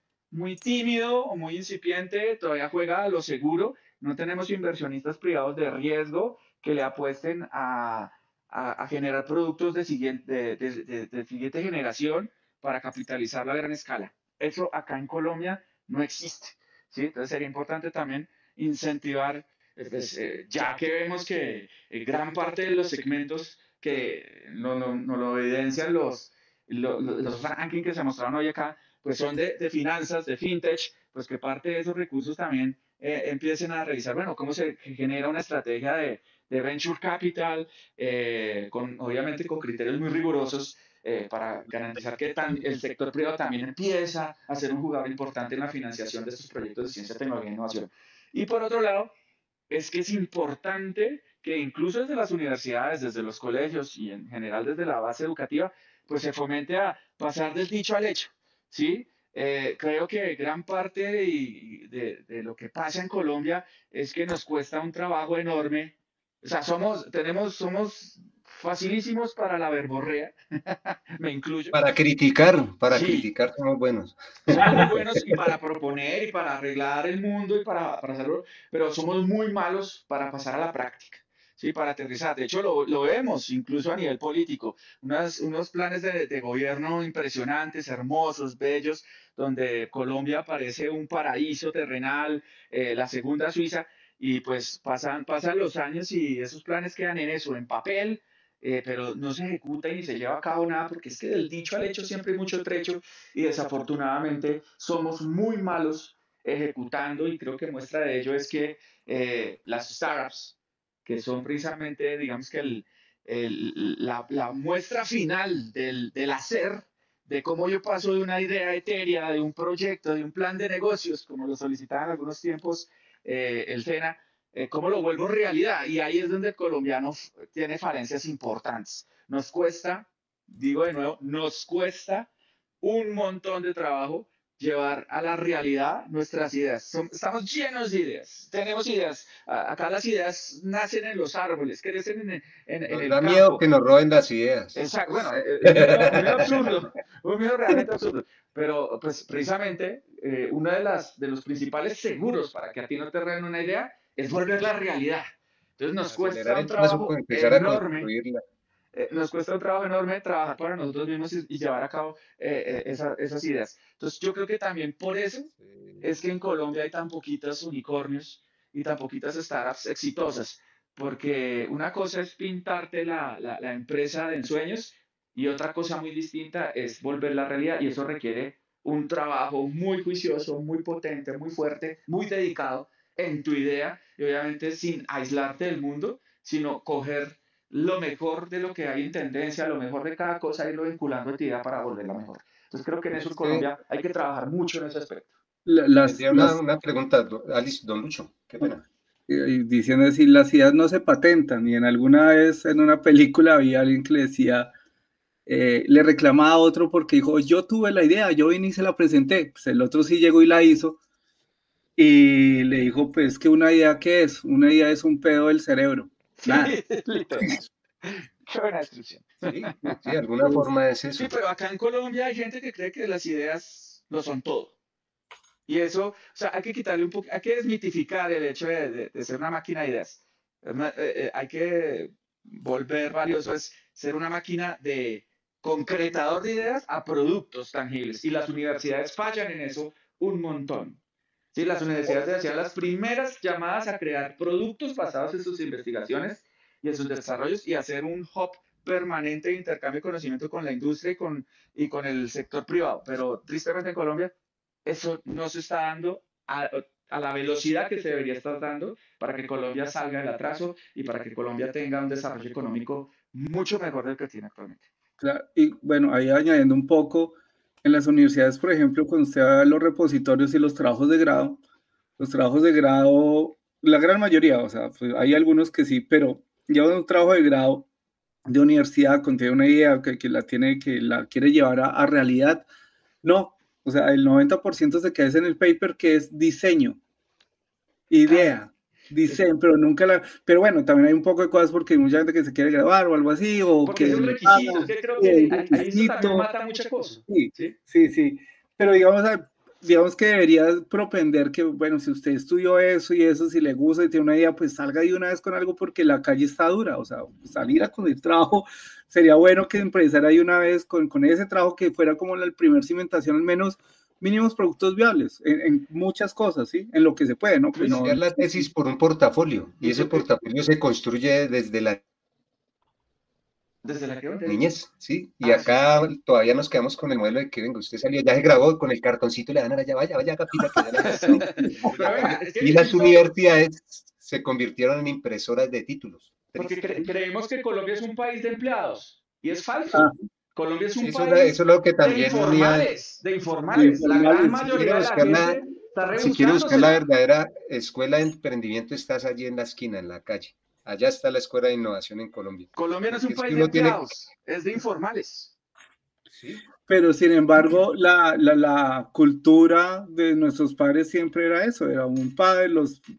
tímido o muy incipiente, todavía juega a lo seguro. No tenemos inversionistas privados de riesgo que le apuesten a generar productos de siguiente generación para capitalizarlo a gran escala. Eso acá en Colombia no existe, ¿sí? Entonces sería importante también incentivar, ya que vemos que gran parte de los segmentos que no lo evidencian los rankings que se mostraron hoy acá, pues son de finanzas, de fintech, pues que parte de esos recursos también empiecen a revisar, bueno, cómo se genera una estrategia de venture capital, obviamente con criterios muy rigurosos, para garantizar que el sector privado también empieza a ser un jugador importante en la financiación de estos proyectos de ciencia, tecnología e innovación. Y por otro lado, es que es importante que incluso desde las universidades, desde los colegios y en general desde la base educativa, pues se fomente a pasar del dicho al hecho, ¿sí? Creo que gran parte de lo que pasa en Colombia es que nos cuesta un trabajo enorme. O sea, somos facilísimos para la verborrea, me incluyo. Para Sí, criticar somos buenos. somos muy buenos y para proponer y para arreglar el mundo y para hacerlo, pero somos muy malos para pasar a la práctica, ¿sí? Para aterrizar. De hecho, lo vemos incluso a nivel político. Unos planes de gobierno impresionantes, hermosos, bellos, donde Colombia parece un paraíso terrenal, la segunda Suiza, y pues pasan los años y esos planes quedan en eso, en papel. Pero no se ejecuta y ni se lleva a cabo nada porque es que del dicho al hecho siempre hay mucho trecho y desafortunadamente somos muy malos ejecutando y creo que muestra de ello es que las startups, que son precisamente, digamos que la muestra final del hacer, de cómo yo paso de una idea etérea, de un proyecto, de un plan de negocios, como lo solicitaba en algunos tiempos el SENA, cómo lo vuelvo realidad. Y ahí es donde el colombiano tiene falencias importantes. Nos cuesta, digo de nuevo, nos cuesta un montón de trabajo llevar a la realidad nuestras ideas. Estamos llenos de ideas, tenemos ideas. Acá las ideas nacen en los árboles, crecen en Nos el da miedo campo. que nos roben las ideas. Exacto, bueno, un miedo absurdo, un miedo realmente absurdo. Pero pues precisamente uno de los principales seguros para que a ti no te roben una idea es volverla realidad. Entonces nos Acelerar cuesta un el paso con trabajo empezar a enorme construirla. nos cuesta un trabajo enorme trabajar para nosotros mismos y llevar a cabo esas ideas. Entonces, yo creo que también por eso es que en Colombia hay tan poquitos unicornios y tan poquitas startups exitosas, porque una cosa es pintarte la empresa de ensueños y otra cosa muy distinta es volver la realidad y eso requiere un trabajo muy juicioso, muy potente, muy fuerte, muy dedicado en tu idea y obviamente sin aislarte del mundo, sino coger lo mejor de lo que hay en tendencia, lo mejor de cada cosa, irlo vinculando a tu idea para volverla mejor. Entonces creo que en eso en Colombia hay que trabajar mucho en ese aspecto. Las, Tendría las, una pregunta, Alice, don Lucho, qué pena. diciendo así, las ideas no se patentan, y en alguna vez en una película había alguien que le decía, le reclamaba a otro porque dijo, yo tuve la idea, yo vine y se la presenté, pues el otro sí llegó y la hizo, y le dijo, pues que una idea, ¿qué es? Una idea es un pedo del cerebro, Sí, nada. literal. Qué buena descripción. Sí, sí, de alguna forma es Sí, eso. pero acá en Colombia hay gente que cree que las ideas lo son todo. Y eso, o sea, hay que quitarle un poco, hay que desmitificar el hecho de ser una máquina de ideas. Hay que volver valioso es ser una máquina de concretador de ideas a productos tangibles. Y las universidades fallan en eso un montón. Sí, las universidades deben ser las primeras llamadas a crear productos basados en sus investigaciones y en sus desarrollos y hacer un hub permanente de intercambio de conocimiento con la industria y con el sector privado. Pero tristemente en Colombia eso no se está dando a la velocidad que se debería estar dando para que Colombia salga del atraso y para que Colombia tenga un desarrollo económico mucho mejor del que tiene actualmente. Claro, y bueno, ahí añadiendo un poco, en las universidades, por ejemplo, cuando usted va a los repositorios y los trabajos de grado, la gran mayoría, o sea, pues hay algunos que sí, pero ya un trabajo de grado de universidad contiene una idea que la quiere llevar a realidad, no, o sea, el 90% se queda en el paper que es diseño, idea, diseño, pero nunca pero bueno, también hay un poco de cosas porque hay mucha gente que se quiere graduar o algo así, o porque que es un requisito, que creo que ahí eso también mata muchas cosas. Sí, pero digamos que debería propender que, bueno, si usted estudió eso y eso, si le gusta y tiene una idea, pues salga de una vez con algo porque la calle está dura, o sea, salir a conseguir trabajo, sería bueno que empezara de una vez con ese trabajo que fuera como la primera cimentación, al menos mínimos productos viables en muchas cosas, ¿sí? En lo que se puede, ¿no? Pues no, la tesis por un portafolio, y ese portafolio se construye desde la niñez, ¿sí? Y acá todavía nos quedamos con el modelo de que, venga, usted salió, ya se grabó, con el cartoncito le dan a ya vaya, capita, que ya la y las universidades se convirtieron en impresoras de títulos. Porque creemos que Colombia es un país de empleados, y es falso. Colombia es un país eso es lo que también de informales. La gran mayoría de la gente está rebuscándose. Si quieres buscar la verdadera escuela de emprendimiento, estás allí en la esquina, en la calle. Allá está la Escuela de Innovación en Colombia. Colombia no es un país de empleados, es de informales. Sí. Pero sin embargo, la cultura de nuestros padres siempre era eso, era un padre,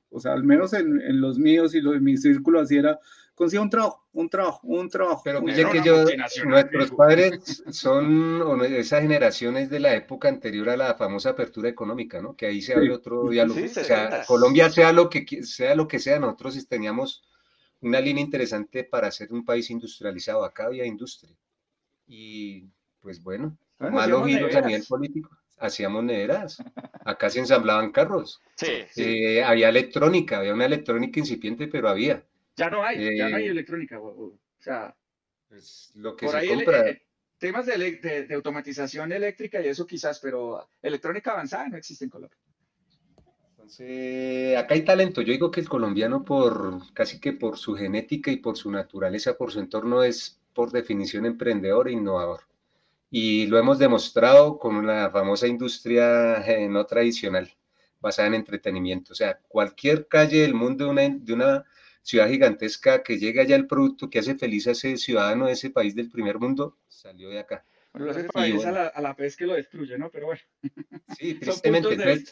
o sea, al menos en los míos y mi círculo así era, consiga un trabajo. Pero pille que nuestros padres son esa generación es de la época anterior a la famosa apertura económica, ¿no? Que ahí se abre otro diálogo. O sea, Colombia sea lo que sea, nosotros teníamos una línea interesante para ser un país industrializado. Acá había industria. Y pues bueno, malos giros a nivel político. Hacíamos neveras. Acá se ensamblaban carros. Sí. Había electrónica, había una electrónica incipiente, pero había. Ya no hay electrónica. O sea, pues lo que por se ahí compra. Temas de automatización eléctrica y eso quizás, pero electrónica avanzada no existe en Colombia. Entonces, acá hay talento. Yo digo que el colombiano, casi que por su genética y por su naturaleza, por su entorno, es por definición emprendedor e innovador. Y lo hemos demostrado con la famosa industria no tradicional, basada en entretenimiento. O sea, cualquier calle del mundo de una ciudad gigantesca que llegue allá el producto que hace feliz a ese ciudadano de ese país del primer mundo, salió de acá. Bueno, lo hace feliz a la vez que lo destruye, ¿no? Pero bueno. Sí, tristemente.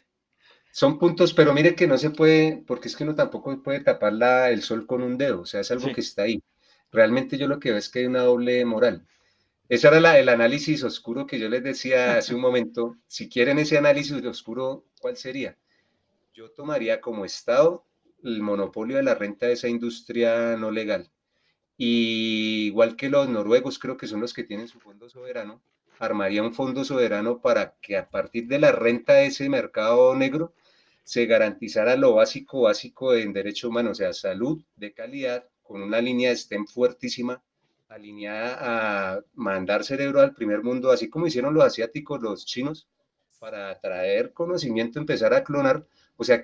Son puntos, pero mire que no se puede, porque es que uno tampoco puede tapar el sol con un dedo, o sea, es algo que está ahí. Realmente yo lo que veo es que hay una doble moral. Ese era el análisis oscuro que yo les decía hace un momento. Si quieren ese análisis oscuro, ¿cuál sería? Yo tomaría como Estado el monopolio de la renta de esa industria no legal. Y igual que los noruegos, creo que son los que tienen su fondo soberano, armaría un fondo soberano para que a partir de la renta de ese mercado negro se garantizara lo básico en derecho humano, o sea, salud de calidad, con una línea de STEM fuertísima, alineada a mandar cerebro al primer mundo, así como hicieron los asiáticos, los chinos, para traer conocimiento, empezar a clonar, o sea,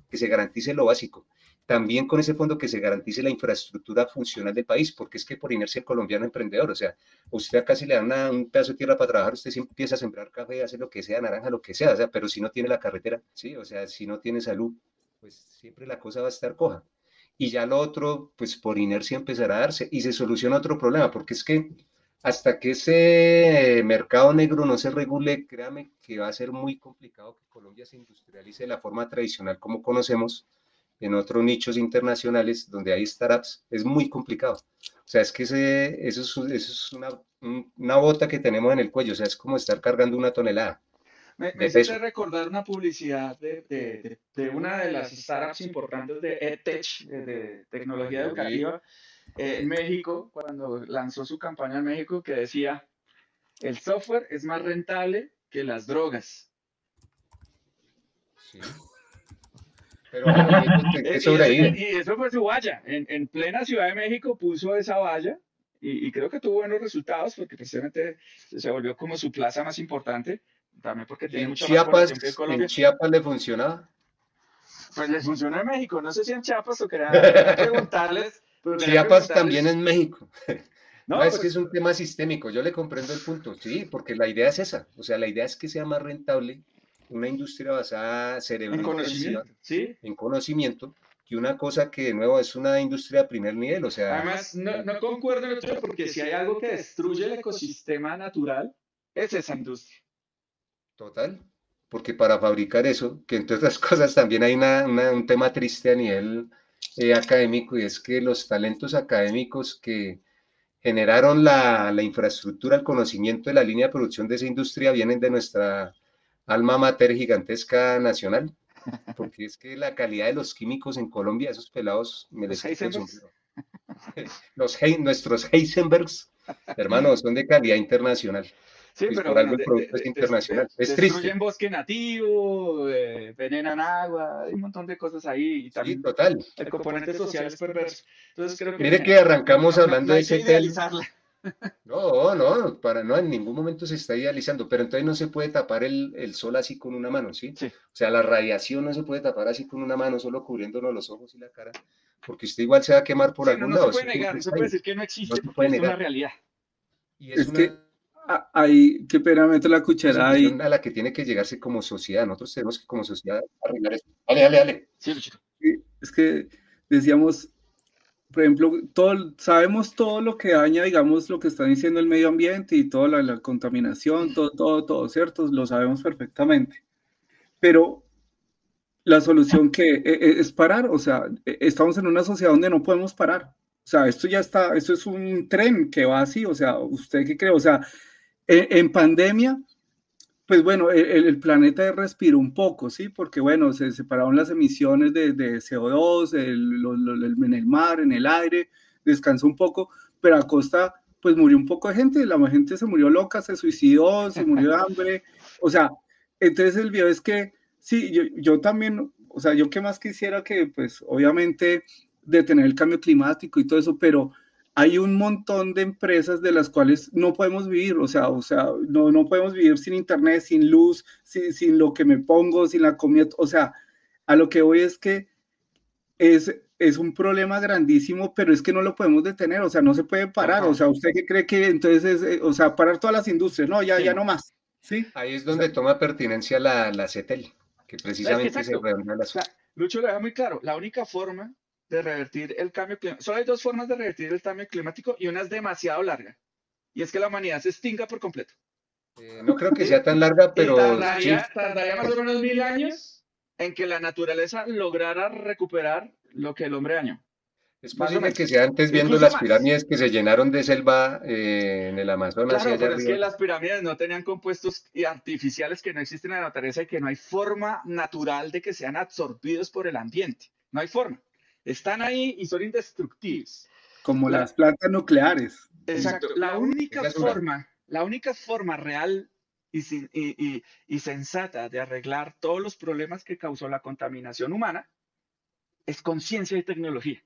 que se garantice lo básico. También con ese fondo que se garantice la infraestructura funcional del país, porque es que por inercia el colombiano emprendedor, o sea, usted acá si le dan un pedazo de tierra para trabajar, usted siempre empieza a sembrar café, hace lo que sea, naranja, lo que sea, o sea, pero si no tiene la carretera, sí, o sea, si no tiene salud, pues siempre la cosa va a estar coja. Y ya lo otro, pues por inercia empezará a darse y se soluciona otro problema, porque es que hasta que ese mercado negro no se regule, créame que va a ser muy complicado que Colombia se industrialice de la forma tradicional como conocemos, en otros nichos internacionales donde hay startups, es muy complicado. O sea, es que eso es una bota que tenemos en el cuello, o sea, es como estar cargando una tonelada. Me hiciste recordar una publicidad de una de las startups importantes de EdTech, de tecnología educativa, en México, cuando lanzó su campaña en México, que decía, el software es más rentable que las drogas. Sí. Pero y eso fue su valla. En plena Ciudad de México puso esa valla y creo que tuvo buenos resultados porque precisamente se volvió como su plaza más importante, también porque tiene mucha más población que Colombia. ¿En Chiapas le funcionaba? Pues les funcionó en México, no sé si en Chiapas o quería preguntarles. Chiapas también en México. No, es que es un tema sistémico, yo le comprendo el punto, sí, porque la idea es esa, o sea, la idea es que sea más rentable una industria basada en conocimiento, que una cosa que de nuevo es una industria de primer nivel, o sea... Además, no concuerdo en esto porque si hay algo que destruye el ecosistema natural, es esa industria. Total, porque para fabricar eso, que entre otras cosas también hay un tema triste a nivel académico, y es que los talentos académicos que generaron la infraestructura, el conocimiento de la línea de producción de esa industria vienen de nuestra alma mater gigantesca nacional, porque es que la calidad de los químicos en Colombia, esos pelados, me les quito el sombrero. Nuestros Heisenbergs, hermanos, son de calidad internacional. Sí, pues pero por algo el producto es internacional. Es triste. Destruyen bosque nativo, venenan agua, hay un montón de cosas ahí. Y también sí, total. El componente social es perverso. Entonces creo que mire que arrancamos hablando de CETEL. No, no, en ningún momento se está idealizando, pero entonces no se puede tapar el sol así con una mano, ¿sí? O sea, la radiación no se puede tapar así con una mano, solo cubriéndonos los ojos y la cara, porque usted igual se va a quemar por algún lado. No se puede negar, no se puede decir que no existe, no porque es una realidad. Y es que ahí, qué pena meto la cuchara ahí. A la que tiene que llegarse como sociedad, nosotros tenemos que como sociedad arreglar eso. Dale. Sí, Luchito. Es que decíamos... Por ejemplo, sabemos todo lo que daña, digamos, lo que está diciendo el medio ambiente y toda la contaminación, todo, ¿cierto? Lo sabemos perfectamente. Pero la solución que es parar, o sea, estamos en una sociedad donde no podemos parar. O sea, esto es un tren que va así, o sea, ¿usted qué cree? O sea, en pandemia, pues bueno, el planeta respiró un poco, ¿sí? Porque bueno, se separaron las emisiones de CO2 en el mar, en el aire, descansó un poco, pero a costa, pues murió un poco de gente, la gente se murió loca, se suicidó, se murió de hambre, o sea, entonces el video es que, sí, yo también, o sea, yo qué más quisiera que, pues, obviamente, detener el cambio climático y todo eso, pero hay un montón de empresas de las cuales no podemos vivir, o sea, no podemos vivir sin internet, sin luz, sin lo que me pongo, sin la comida, o sea, a lo que voy es que es un problema grandísimo, pero es que no lo podemos detener, o sea, no se puede parar, o sea, ¿usted qué cree que entonces o sea, parar todas las industrias? No, ya no más, ¿sí? Ahí es donde toma pertinencia la CETEL, que precisamente se redondea la zona. Lucho lo deja muy claro, la única forma de revertir el cambio climático. Solo hay dos formas de revertir el cambio climático y una es demasiado larga. Y es que la humanidad se extinga por completo. No creo que sea tan larga, pero... Tardaría más o menos 1000 años en que la naturaleza lograra recuperar lo que el hombre dañó. Es posible que sea antes viendo las pirámides que se llenaron de selva en el Amazonas. Claro, pero es que las pirámides no tenían compuestos artificiales que no existen en la naturaleza y que no hay forma natural de que sean absorbidos por el ambiente. No hay forma. Están ahí y son indestructibles. Como las plantas nucleares. Exacto. La única forma real y sensata de arreglar todos los problemas que causó la contaminación humana es conciencia y tecnología.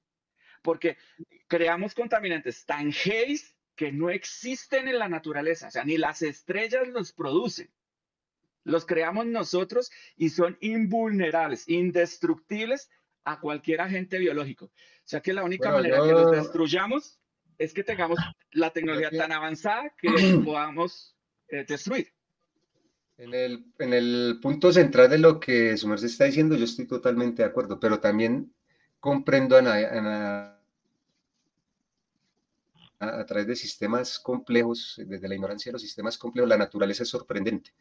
Porque creamos contaminantes tan heavy que no existen en la naturaleza. O sea, ni las estrellas los producen. Los creamos nosotros y son invulnerables, indestructibles a cualquier agente biológico. O sea que la única manera que los destruyamos es que tengamos la tecnología tan avanzada que los podamos destruir. En el punto central de lo que su merced está diciendo, yo estoy totalmente de acuerdo, pero también comprendo a través de sistemas complejos, desde la ignorancia de los sistemas complejos, la naturaleza es sorprendente.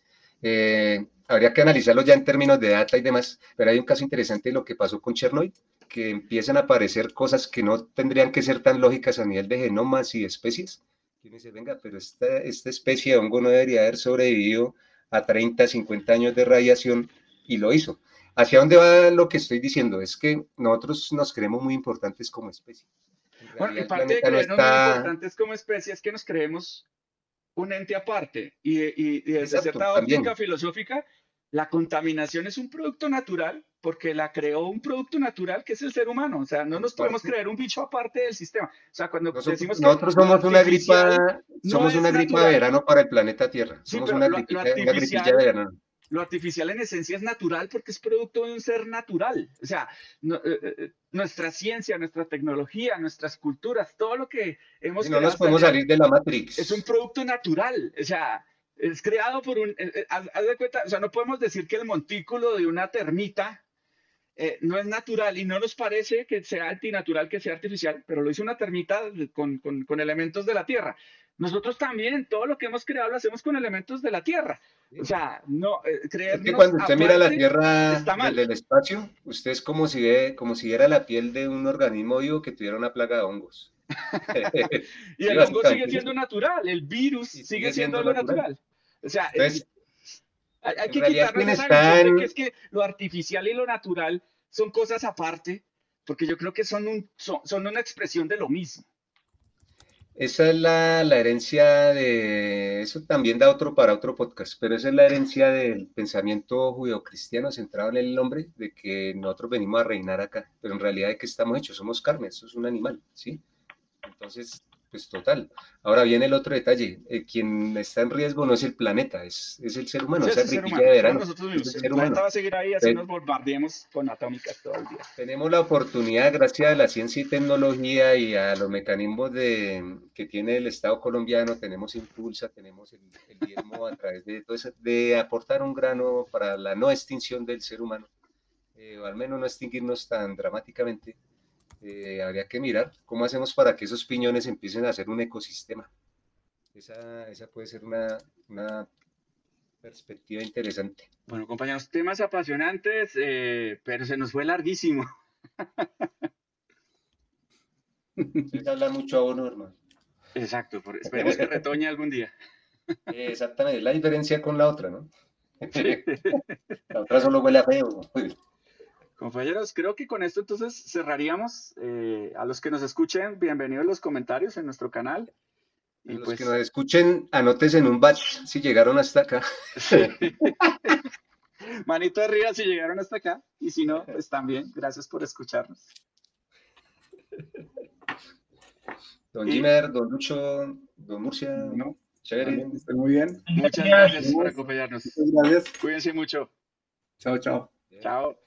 Habría que analizarlo ya en términos de data y demás, pero hay un caso interesante de lo que pasó con Chernobyl, que empiezan a aparecer cosas que no tendrían que ser tan lógicas a nivel de genomas y de especies. Y uno dice, venga, pero esta especie de hongo no debería haber sobrevivido a 30, 50 años de radiación y lo hizo. ¿Hacia dónde va lo que estoy diciendo? Es que nosotros nos creemos muy importantes como especie. Bueno, y parte de creernos muy importantes como especie es que nos creemos un ente aparte. Y desde Exacto, cierta también. óptica filosófica, la contaminación es un producto natural porque la creó un producto natural que es el ser humano. O sea, no nos podemos creer un bicho aparte del sistema. O sea, cuando decimos que nosotros lo somos una artificial gripa, no somos es una gripa de natural. verano para el planeta Tierra. Sí, Somos pero una lo gripilla de artificial, verano. lo artificial en esencia es natural porque es producto de un ser natural. O sea, nuestra ciencia, nuestra tecnología, nuestras culturas, todo lo que hemos Y no creado nos hasta el podemos día de hoy salir de la Matrix. es un producto natural. O sea, es creado por un... haz de cuenta, o sea, no podemos decir que el montículo de una termita no es natural y no nos parece que sea antinatural, que sea artificial, pero lo hizo una termita con elementos de la Tierra. Nosotros también, todo lo que hemos creado lo hacemos con elementos de la Tierra. O sea, no Es que creernos cuando usted mira la aparte Tierra está mal. desde el espacio, usted es como si viera la piel de un organismo vivo que tuviera una plaga de hongos. Y Sí, el hongo sigue básicamente siendo eso. natural, el virus Y sigue sigue siendo siendo lo natural. natural. O sea, Entonces, hay en que realidad, quitarnos quien esa está visión de en, que es que lo artificial y lo natural son cosas aparte, porque yo creo que son una expresión de lo mismo. esa es la herencia de, eso también da para otro podcast, pero esa es la herencia del pensamiento judeocristiano centrado en el hombre, de que nosotros venimos a reinar acá, pero en realidad ¿de qué estamos hechos? Somos carne, eso es un animal, ¿sí? Entonces, pues total. Ahora viene el otro detalle, quien está en riesgo no es el planeta, es el ser humano, Sí, esa es el ser gripilla humano, de somos verano, nosotros es mismos. el El ser planeta humano. va a seguir ahí, así nos bombardeemos con atómicas todo el día. Tenemos la oportunidad, gracias a la ciencia y tecnología y a los mecanismos que tiene el Estado colombiano, tenemos Impulsa, tenemos el diezmo a través de todo eso, de aportar un grano para la no extinción del ser humano, o al menos no extinguirnos tan dramáticamente. Habría que mirar cómo hacemos para que esos piñones empiecen a hacer un ecosistema. Esa puede ser una perspectiva interesante. Bueno, compañeros, temas apasionantes, pero se nos fue larguísimo. Se habla mucho a uno, hermano. Exacto, esperemos que retoñe algún día. Exactamente, es la diferencia con la otra, ¿no? Sí. La otra solo huele a feo. Compañeros, creo que con esto entonces cerraríamos. A los que nos escuchen, bienvenidos a los comentarios en nuestro canal. A Y los pues, que nos escuchen, anótense en un batch si llegaron hasta acá. sí. Manito arriba si llegaron hasta acá. Y si no, pues también, gracias por escucharnos. Don Jimer, Don Lucho, Don Murcia, No, chévere. estén muy bien. Muchas gracias por acompañarnos. Muchas gracias. Cuídense mucho. Chao, chao. Chao.